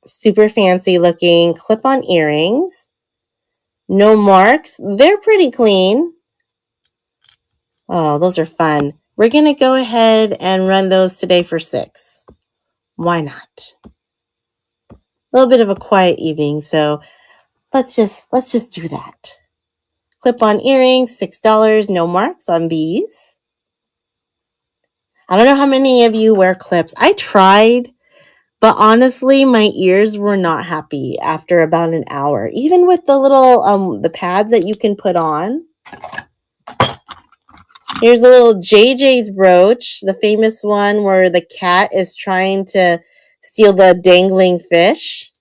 super fancy looking clip-on earrings. No marks. They're pretty clean. Oh, those are fun. We're going to go ahead and run those today for $6. Why not? A little bit of a quiet evening, so let's just do that. Clip-on earrings, $6. No marks on these. I don't know how many of you wear clips. I tried, but honestly, my ears were not happy after about an hour. Even with the little the pads that you can put on. Here's a little JJ's brooch, the famous one where the cat is trying to steal the dangling fish.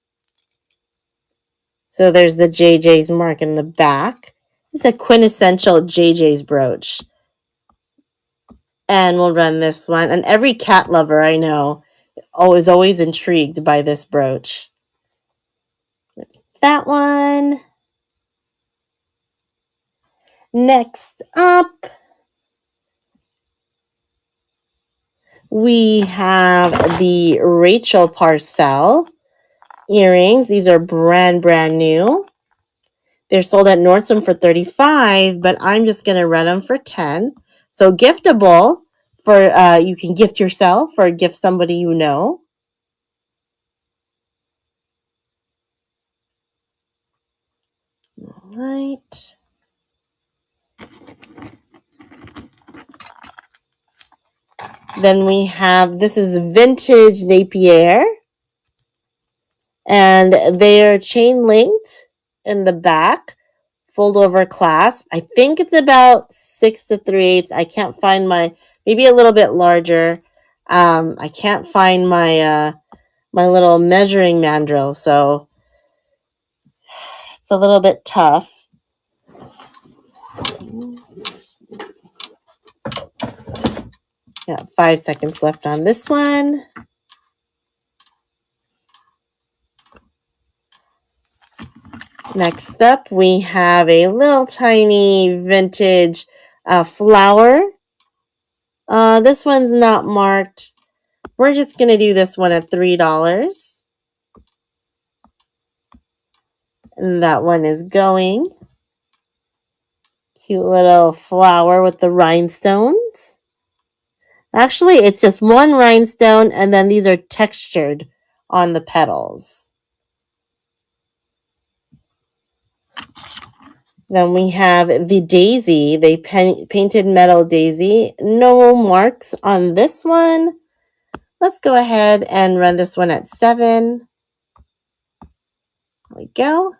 So there's the JJ's mark in the back. It's a quintessential JJ's brooch. And we'll run this one. And every cat lover I know is always intrigued by this brooch. That one. Next up, we have the Rachel Parcell earrings. These are brand new. They're sold at Nordstrom for $35, but I'm just going to run them for $10. So giftable for you can gift yourself or gift somebody you know. All right. Then we have, this is vintage Napier. And they are chain linked in the back, fold over clasp. I think it's about 6 3/8. I can't find maybe a little bit larger. I can't find my little measuring mandrel, so it's a little bit tough. Got 5 seconds left on this one. Next up, we have a little tiny vintage flower. This one's not marked. We're just going to do this one at $3. And that one is going. Cute little flower with the rhinestones. Actually, it's just one rhinestone, and then these are textured on the petals. Then we have the daisy. They painted metal daisy. No marks on this one. Let's go ahead and run this one at $7. There we go.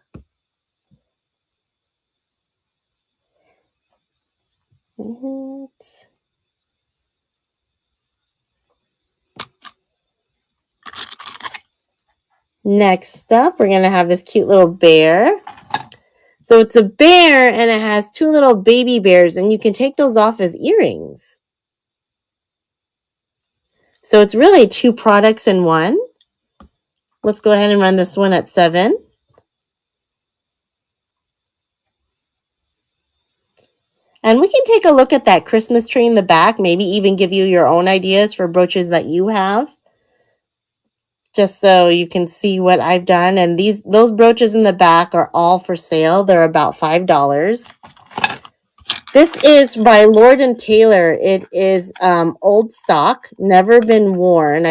Next up, we're going to have this cute little bear. So it's a bear and it has 2 little baby bears, and you can take those off as earrings. So it's really 2 products in one. Let's go ahead and run this one at $7. And we can take a look at that Christmas tree in the back, maybe even give you your own ideas for brooches that you have. Just so you can see what I've done. And those brooches in the back are all for sale. They're about $5. This is by Lord & Taylor. It is old stock, never been worn.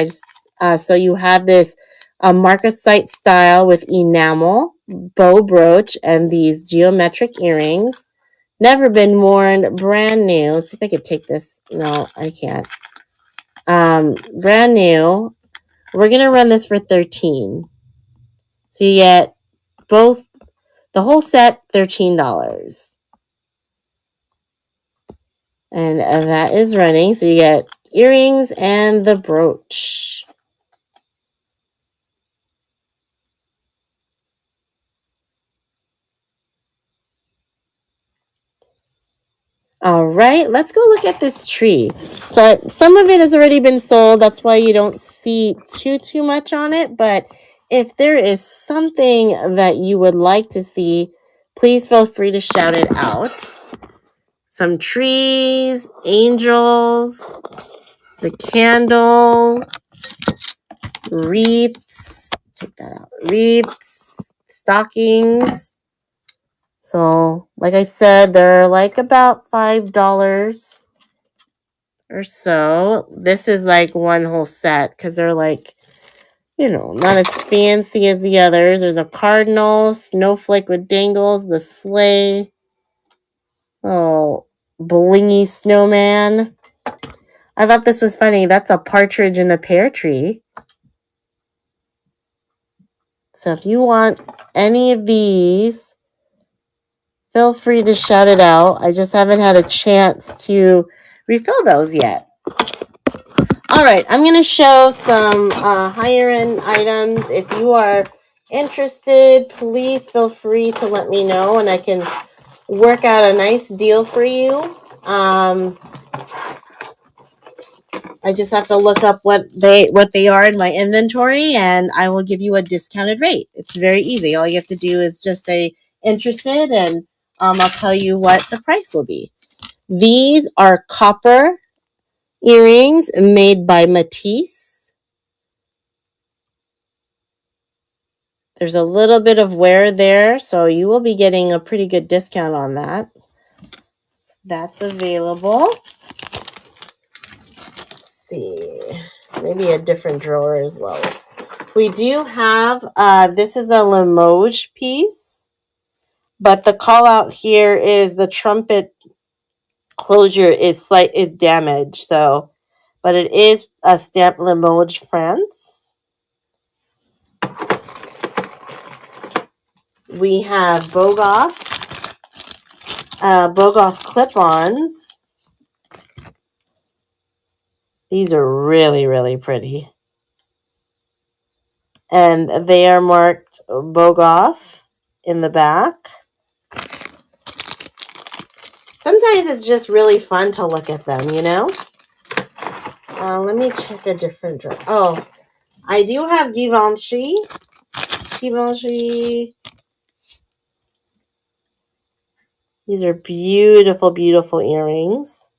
So you have this marcasite style with enamel, bow brooch, and these geometric earrings. Never been worn, brand new. Let's see if I could take this. No, I can't. Brand new. We're going to run this for $13. So you get the whole set, $13. And that is running. So you get earrings and the brooch. All right, let's go look at this tree. So some of it has already been sold. That's why you don't see too much on it. But if there is something that you would like to see, please feel free to shout it out. Some trees, angels, it's a candle, wreaths, take that out, wreaths, stockings. So, like I said, they're like about $5 or so. This is like one whole set because they're like, not as fancy as the others. There's a cardinal, snowflake with dangles, the sleigh, oh, blingy snowman. I thought this was funny. That's a partridge in a pear tree. So if you want any of these, feel free to shout it out. I just haven't had a chance to refill those yet. All right, I'm going to show some higher end items. If you are interested, please feel free to let me know and I can work out a nice deal for you. I just have to look up what they are in my inventory and I will give you a discounted rate. It's very easy. All you have to do is just say interested and I'll tell you what the price will be. These are copper earrings made by Matisse. There's a little bit of wear there, so you will be getting a pretty good discount on that. That's available. Let's see, maybe a different drawer as well. We do have, this is a Limoges piece, but the call out here is the trumpet closure is damaged, so, but it is a stamp Limoges, France. We have Bogoff clip-ons. These are really, really pretty. And they are marked Bogoff in the back. Sometimes it's just really fun to look at them, Let me check a different drawer. Oh, I do have Givenchy. These are beautiful, beautiful earrings.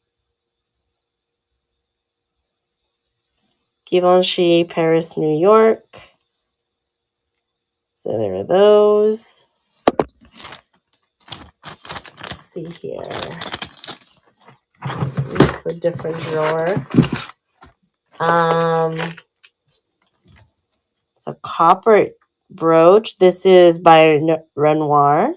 Givenchy, Paris, New York. So there are those. Let's see here. Into a different drawer. It's a copper brooch. This is by Renoir.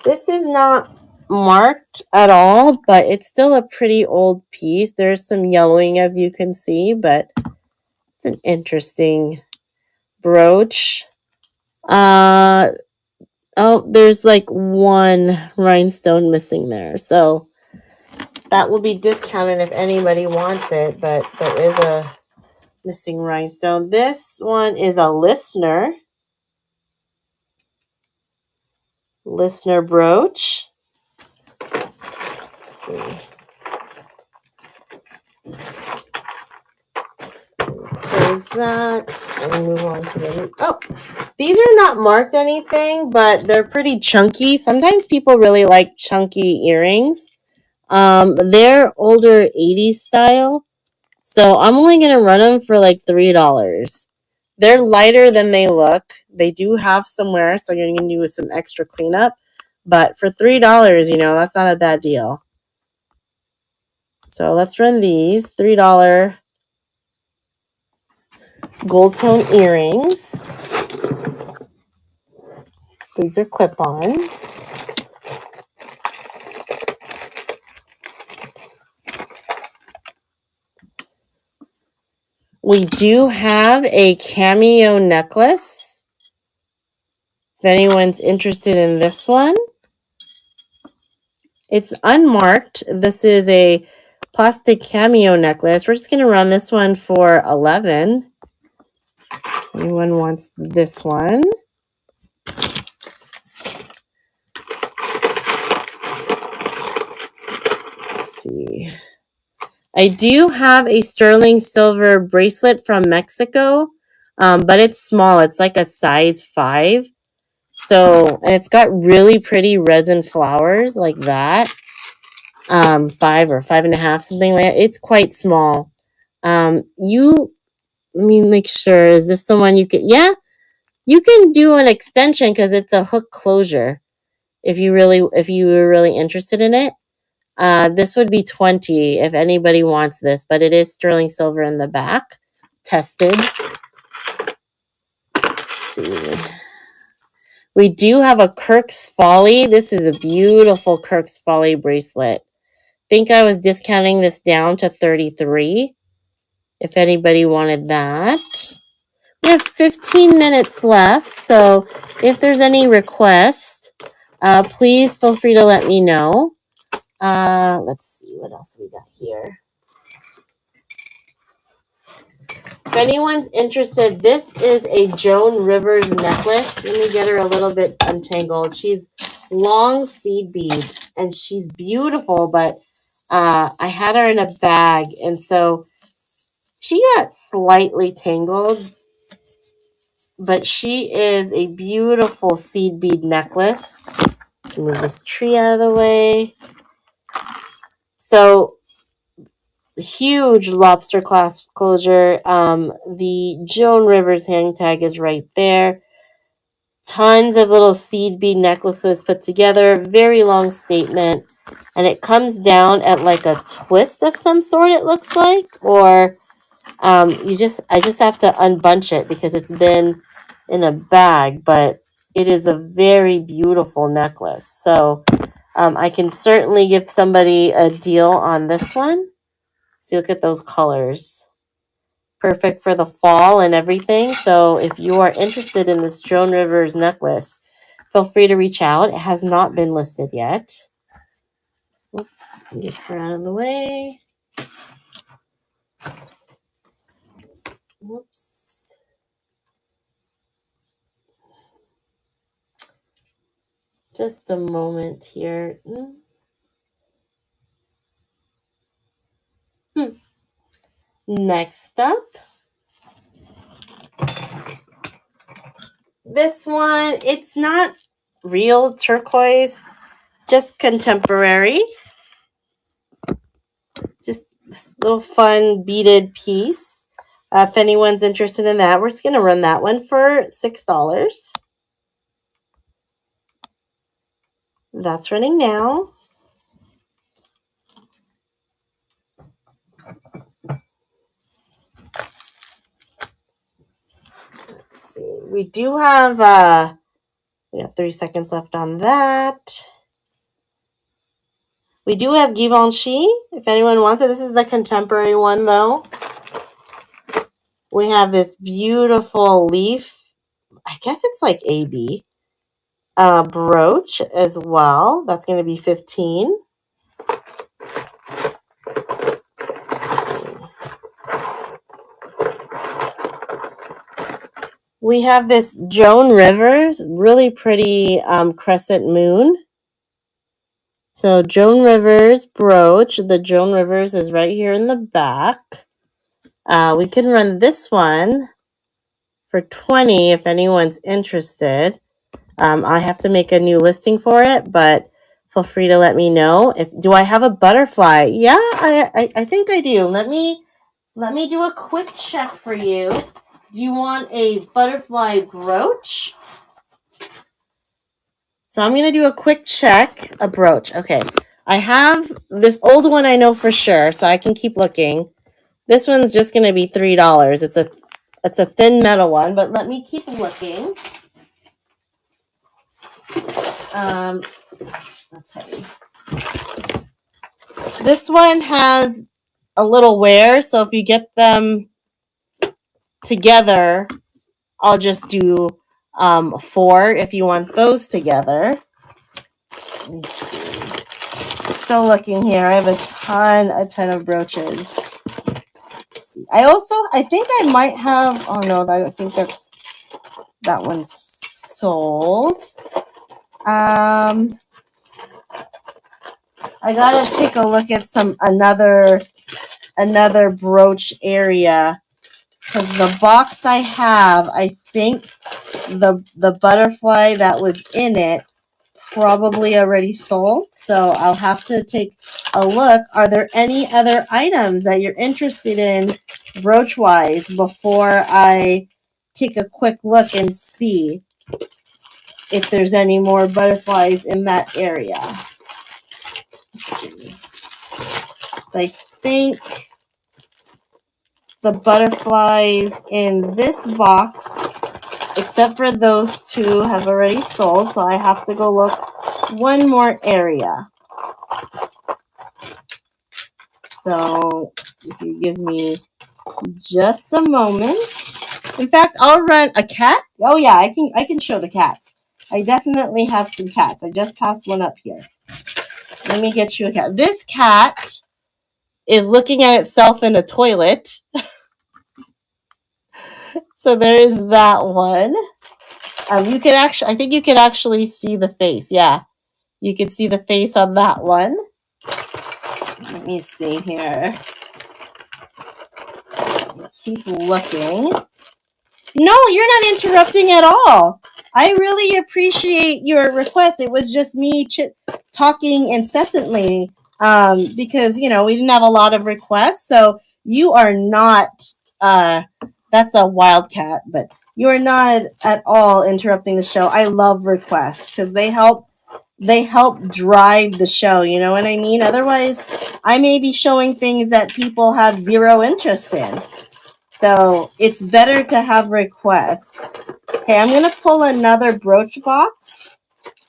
This is not marked at all, but it's still a pretty old piece. There's some yellowing as you can see, but it's an interesting brooch. There's like one rhinestone missing there, so that will be discounted if anybody wants it, but there is a missing rhinestone. This one is a listener brooch. Let's see. Close that and move on to the... Oh, these are not marked anything, but they're pretty chunky. Sometimes people really like chunky earrings. They're older 80s style, so I'm only going to run them for like $3. They're lighter than they look. They do have some wear, so you're going to do some extra cleanup. But for $3, that's not a bad deal. So let's run these. $3 gold tone earrings. These are clip-ons. We do have a cameo necklace. If anyone's interested in this one. It's unmarked. This is a plastic cameo necklace. We're just going to run this one for $11. Anyone wants this one? Let's see. I do have a sterling silver bracelet from Mexico, but it's small. It's like a size 5. So, and it's got really pretty resin flowers like that. 5 or 5.5, something like that. It's quite small. Let me make sure. Is this the one you can? Yeah, you can do an extension because it's a hook closure. If you were really interested in it, this would be 20 if anybody wants this, but it is sterling silver in the back, tested. Let's see. We do have a Kirk's Folly. This is a beautiful Kirk's Folly bracelet. Think I was discounting this down to 33 if anybody wanted that. We have 15 minutes left, so if there's any requests, please feel free to let me know. Let's see what else we got here. If anyone's interested, this is a Joan Rivers necklace. Let me get her a little bit untangled. She's long seed bead, and she's beautiful, but I had her in a bag, and so she got slightly tangled, but she is a beautiful seed bead necklace. Move this tree out of the way. So, huge lobster clasp closure. The Joan Rivers hang tag is right there. Tons of little seed bead necklaces put together. Very long statement. And it comes down at like a twist of some sort, it looks like. Or I just have to unbunch it because it's been in a bag. But it is a very beautiful necklace. So I can certainly give somebody a deal on this one. So look at those colors. Perfect for the fall and everything. So if you are interested in this Joan Rivers necklace, feel free to reach out. It has not been listed yet. Get her out of the way. Whoops. Just a moment here. Next up, this one, it's not real turquoise, just contemporary. Just this little fun beaded piece. If anyone's interested in that, we're just going to run that one for $6. That's running now. Let's see. We do have we got 3 seconds left on that. We do have Givenchy, if anyone wants it. This is the contemporary one, though. We have this beautiful leaf. I guess it's like AB. Brooch as well. That's going to be 15. We have this Joan Rivers, really pretty crescent moon. So Joan Rivers brooch. The Joan Rivers is right here in the back. We can run this one for 20 if anyone's interested. I have to make a new listing for it, but feel free to let me know. Do I have a butterfly? Yeah, I think I do. Let me do a quick check for you. Do you want a butterfly brooch? So I'm going to do a quick check. A brooch. Okay. I have this old one I know for sure, so I can keep looking. This one's just going to be $3. It's a thin metal one, but let me keep looking. That's heavy. This one has a little wear, so if you get them together, I'll just do 4 if you want those together. Let me see. Still looking here. I have a ton of brooches. I think I might have, oh no, I think that one's sold. I gotta take a look at another another brooch area, because the box I have, I think the butterfly that was in it probably already sold. So I'll have to take a look. Are there any other items that you're interested in brooch wise before I take a quick look and see if there's any more butterflies in that area? I think the butterflies in this box, except for those two, have already sold. So I have to go look one more area. So if you give me just a moment. In fact, I'll run a cat. Oh yeah, I can show the cats. I definitely have some cats. I just passed one up here. Let me get you a cat. This cat is looking at itself in a toilet. So there is that one. You can actually, I think you can actually see the face. Yeah, you can see the face on that one. Let me see here. Keep looking. No, you're not interrupting at all. I really appreciate your request. It was just me talking incessantly because, you know, we didn't have a lot of requests. So you are not, that's a wildcat, but you are not at all interrupting the show. I love requests because they help drive the show. You know what I mean? Otherwise, I may be showing things that people have zero interest in. So it's better to have requests. Okay, I'm going to pull another brooch box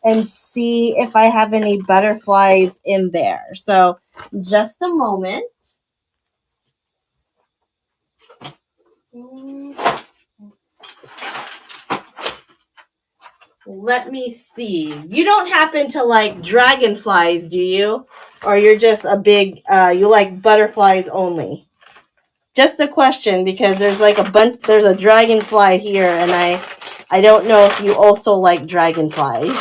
and see if I have any butterflies in there. So just a moment. Let me see. You don't happen to like dragonflies, do you? Or you're just a big, you like butterflies only? Just a question, because there's like a bunch, there's a dragonfly here, and I don't know if you also like dragonflies.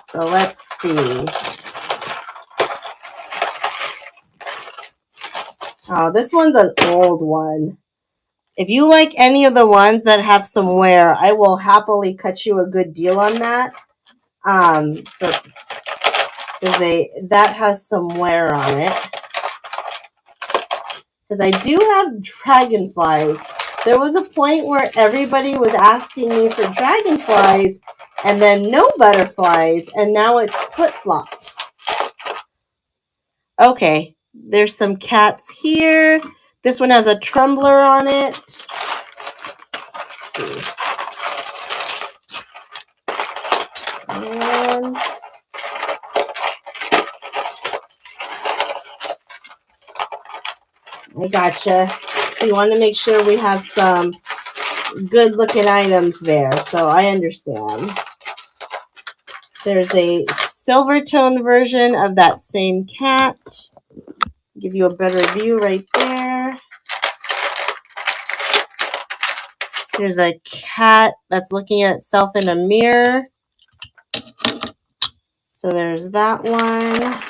So let's see. Oh, this one's an old one. If you like any of the ones that have some wear, I will happily cut you a good deal on that. So that has some wear on it. Because I do have dragonflies. There was a point where everybody was asking me for dragonflies and then no butterflies, and now it's flip-flopped. Okay, there's some cats here. This one has a trembler on it. And I gotcha. So you want to make sure we have some good looking items there. So I understand. There's a silver tone version of that same cat. Give you a better view right there. There's a cat that's looking at itself in a mirror. So there's that one.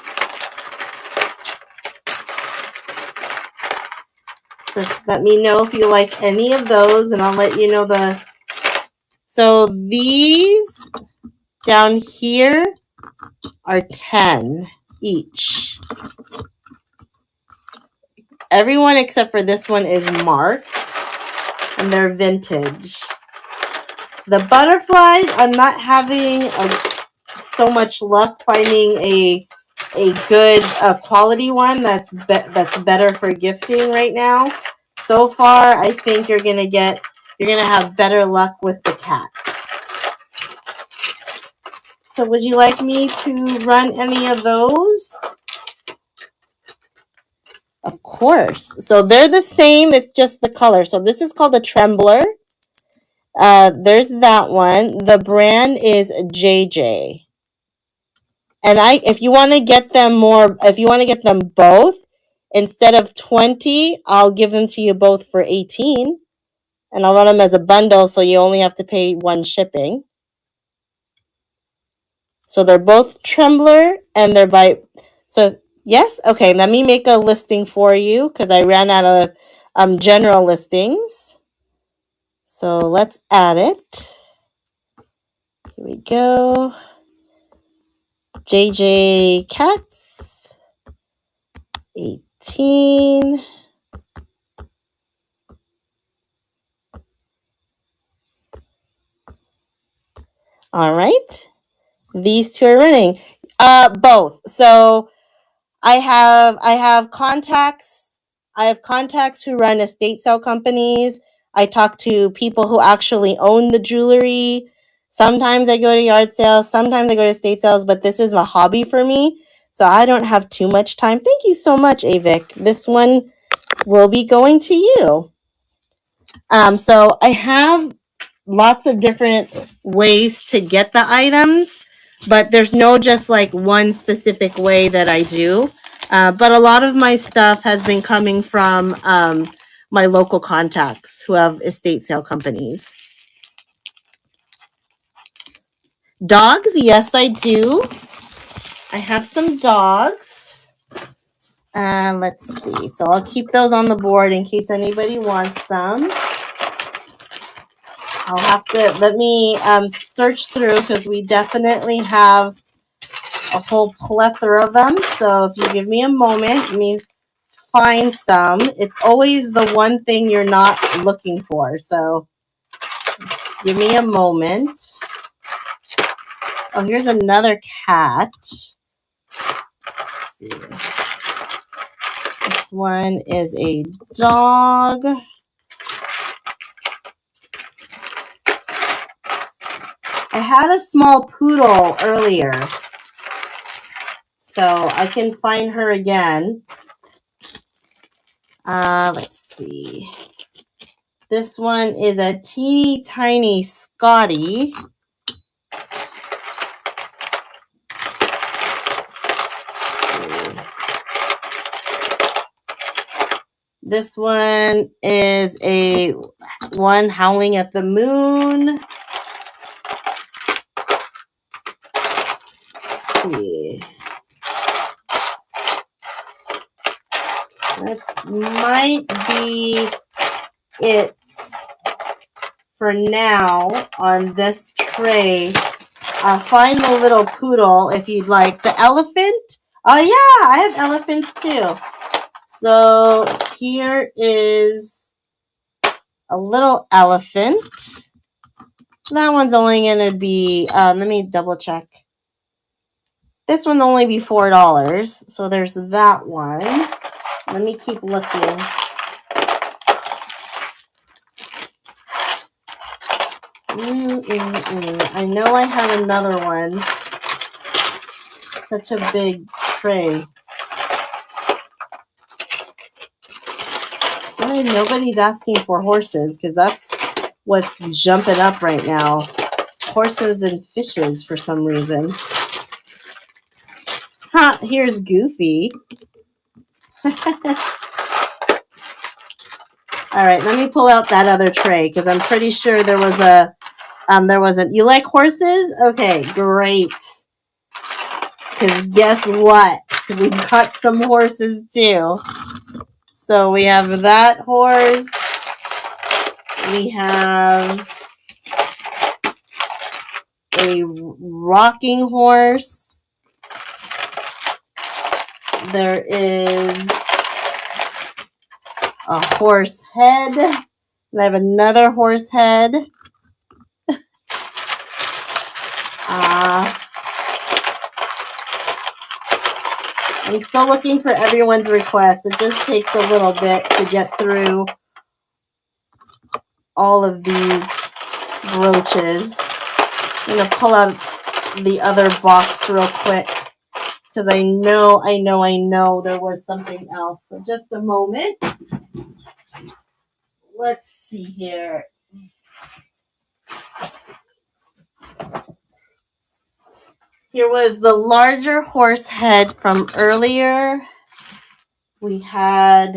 So let me know if you like any of those, and I'll let you know the... So these down here are 10 each. Everyone except for this one is marked, and they're vintage. The butterflies, I'm not having so much luck finding a good quality one that's better for gifting right now. So far, I think you're gonna have better luck with the cats. So would you like me to run any of those? Of course. So they're the same, it's just the color. So this is called a trembler. There's that one. The brand is JJ. And if you want to get them both, instead of 20, I'll give them to you both for 18. And I'll run them as a bundle, so you only have to pay one shipping. So they're both Trembler and they're by, so yes, okay, let me make a listing for you because I ran out of general listings. So let's add it. Here we go. JJ Cats 18. All right. These two are running. Both. So I have contacts. I have contacts who run estate sale companies. I talk to people who actually own the jewelry. Sometimes I go to yard sales, sometimes I go to estate sales, but this is a hobby for me. So I don't have too much time. Thank you so much, Avik. This one will be going to you. So I have lots of different ways to get the items, but there's no just like one specific way that I do. But a lot of my stuff has been coming from my local contacts who have estate sale companies. Dogs, yes, I do. I have some dogs. Let's see. So I'll keep those on the board in case anybody wants some. I'll have to, let me search through because we definitely have a whole plethora of them. So if you give me a moment, let me find some. It's always the one thing you're not looking for. So give me a moment. Oh, here's another cat. Let's see. This one is a dog. I had a small poodle earlier, so I can find her again. Let's see. This one is a teeny tiny Scotty. This one is a one howling at the moon. Let's see. That might be it for now on this tray. I'll find the little poodle if you'd like. The elephant? Oh yeah, I have elephants too. So here is a little elephant. That one's only going to be, let me double check. This one will only be $4. So there's that one. Let me keep looking. I know I have another one. Such a big tray. Sorry, nobody's asking for horses because that's what's jumping up right now. Horses and fishes for some reason. Ha! Here's Goofy. All right, let me pull out that other tray because I'm pretty sure there was a. You like horses? Okay, great. Because guess what? We got some horses too. So we have that horse. We have a rocking horse. There is a horse head. And I have another horse head. I'm still looking for everyone's requests. It just takes a little bit to get through all of these brooches. I'm going to pull out the other box real quick because I know there was something else. So just a moment. Let's see here. Here was the larger horse head from earlier. We had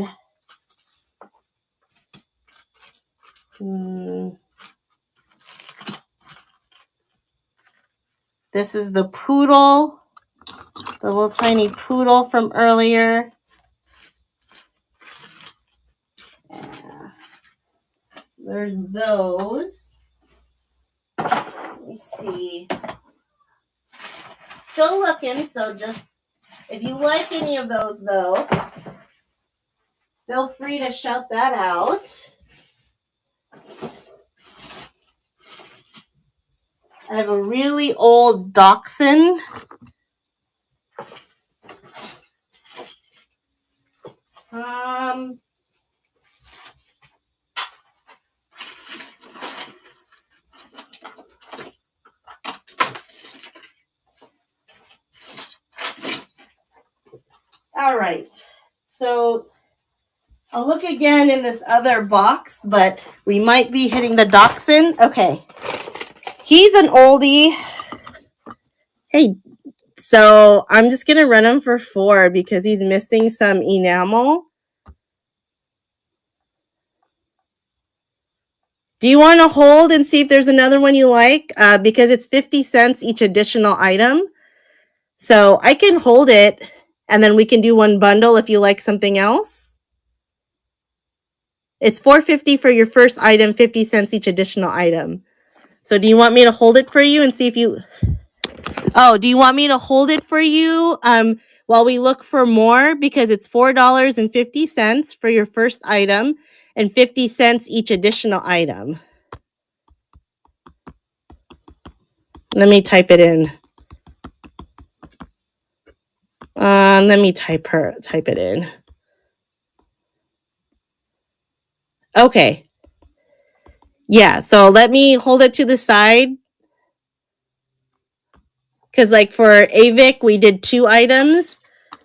This is the poodle, the little tiny poodle from earlier. Yeah. So there's those. Let me see. Still looking, so just if you like any of those though, feel free to shout that out. I have a really old Dachshund. All right. So I'll look again in this other box, but we might be hitting the Dachshund. Okay. He's an oldie. Hey, so I'm just going to run him for 4 because he's missing some enamel. Do you want to hold and see if there's another one you like? Because it's 50 cents each additional item. So I can hold it and then we can do one bundle if you like something else. It's $4.50 for your first item, 50 cents each additional item. So do you want me to hold it for you and see if you... Oh, do you want me to hold it for you while we look for more? Because it's $4.50 for your first item and 50 cents each additional item. Let me type it in. Let me type it in. Okay. Yeah, so let me hold it to the side. Because like for Avic, we did 2 items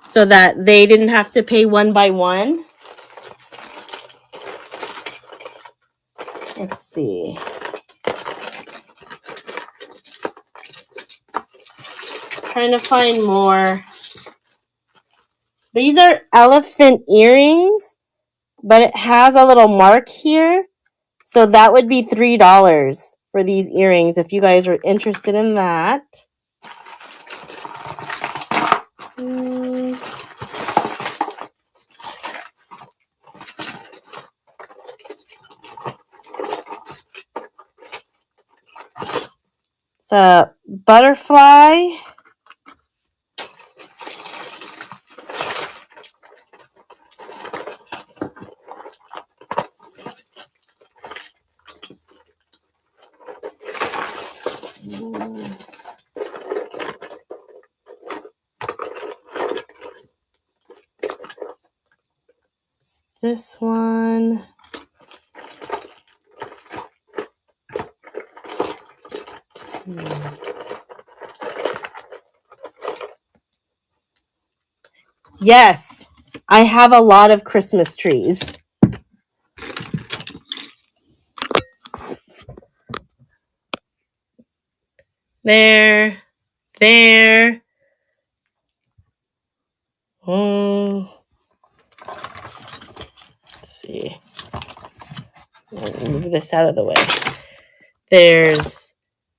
so that they didn't have to pay one by one. Let's see. Trying to find more. These are elephant earrings, but it has a little mark here. So that would be $3 for these earrings if you guys are interested in that. It's a butterfly. This one. Yes, I have a lot of Christmas trees. There. Let's see. I'll move this out of the way. There's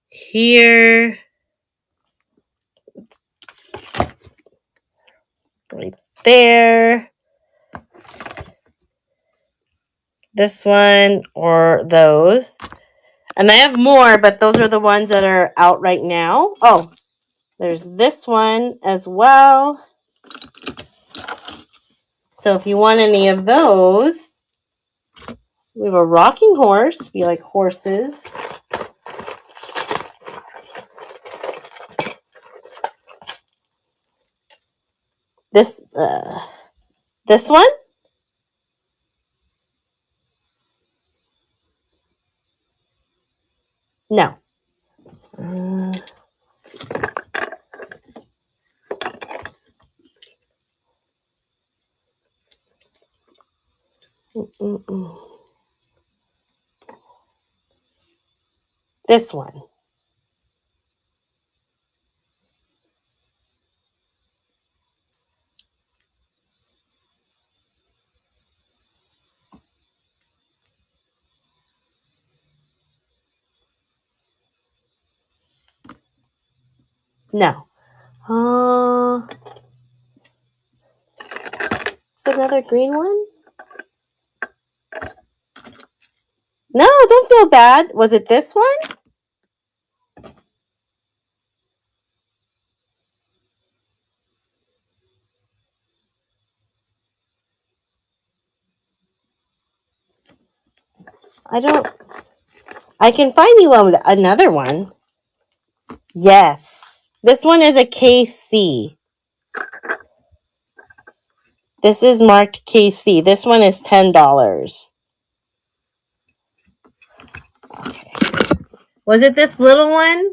here. Right there. This one or those. And I have more, but those are the ones that are out right now. Oh, there's this one as well. So if you want any of those, so we have a rocking horse, if you like horses. This one? No. This one. No. Is another green one? No, don't feel bad. Was it this one? I can find you another one. Yes. This one is a KC. This is marked KC. This one is $10. Okay. Was it this little one?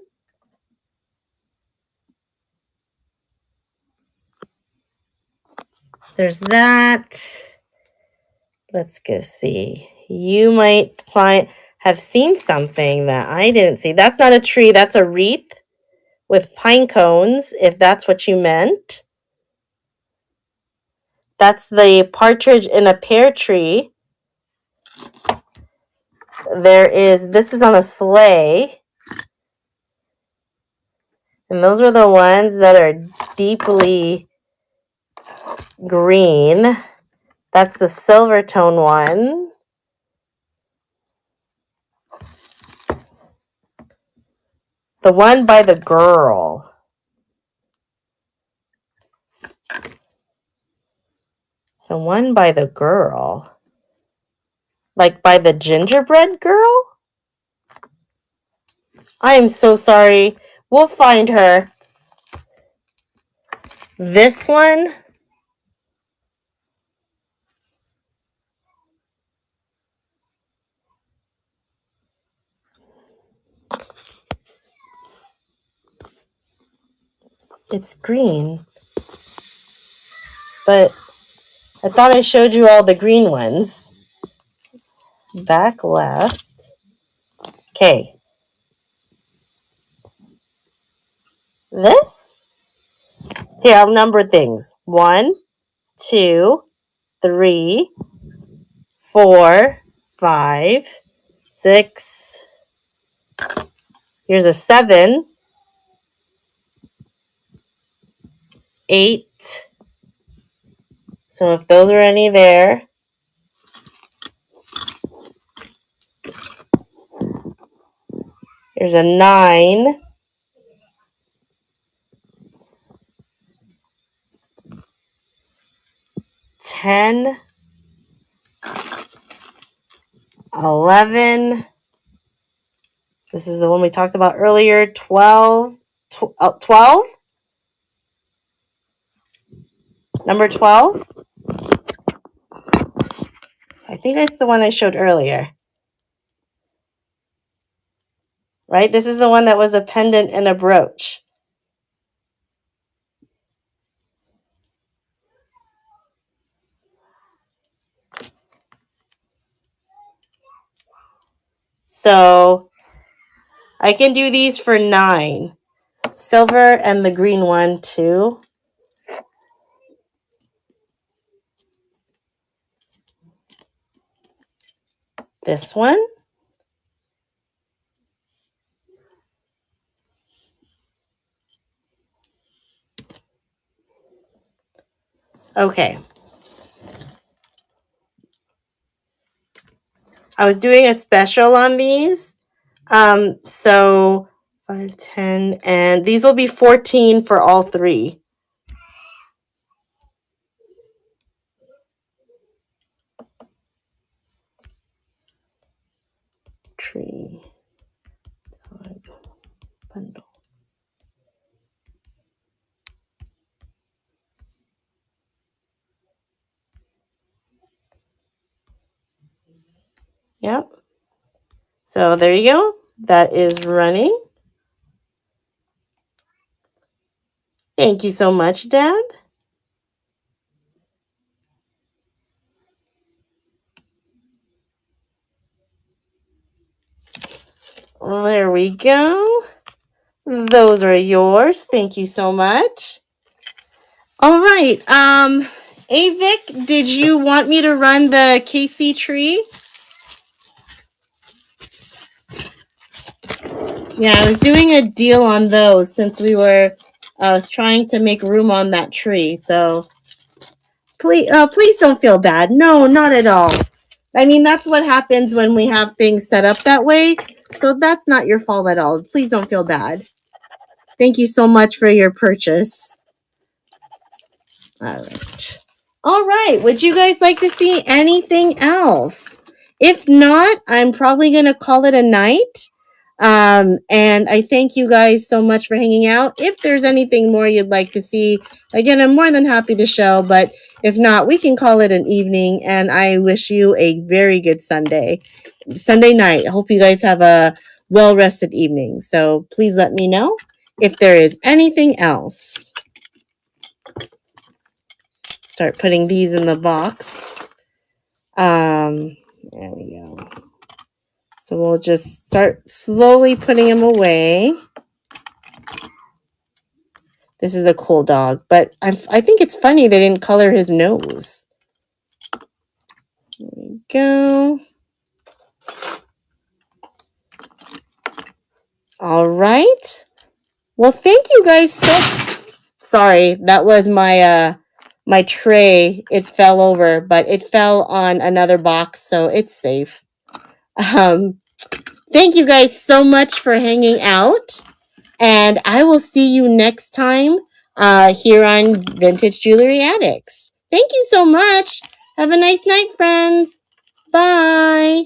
There's that. Let's go see. You might have seen something that I didn't see. That's not a tree. That's a wreath with pine cones, if that's what you meant. That's the partridge in a pear tree. This is on a sleigh. And those are the ones that are deeply green. That's the silver tone one. The one by the girl. The one by the girl. Like by the gingerbread girl? I am so sorry. We'll find her. This one. It's green. But I thought I showed you all the green ones. Back left. Okay. This? Here, I'll number things. 1, 2, 3, 4, 5, 6. Here's a 7, 8. So if those are any there. Here's a 9. 10. 11. This is the one we talked about earlier. 12. 12? Number 12? I think that's the one I showed earlier. Right? This is the one that was a pendant and a brooch. So I can do these for 9. Silver and the green one too. This one. Okay. I was doing a special on these. So 5, 10, and these will be 14 for all 3. Tree. Bundle. Yep. So there you go. That is running. Thank you so much, Deb. Well, there we go. Those are yours. Thank you so much. All right. Avik, did you want me to run the KC tree? Yeah, I was doing a deal on those since we were I was trying to make room on that tree, so please don't feel bad. No, not at all. I mean, that's what happens when we have things set up that way. So that's not your fault at all. Please don't feel bad. Thank you so much for your purchase. All right. All right. Would you guys like to see anything else? If not, I'm probably going to call it a night. And I thank you guys so much for hanging out. If there's anything more you'd like to see, again, I'm more than happy to show. But if not, we can call it an evening. And I wish you a very good Sunday night. I hope you guys have a well-rested evening. So please let me know if there is anything else. Start putting these in the box. There we go. So we'll just start slowly putting them away. This is a cool dog, but I think it's funny they didn't color his nose. There we go. All right. Well, thank you guys so. Sorry, that was my my tray. It fell over, but it fell on another box, so it's safe. Thank you guys so much for hanging out, and I will see you next time here on Vintage Jewelry Addicts. Thank you so much. Have a nice night, friends. Bye.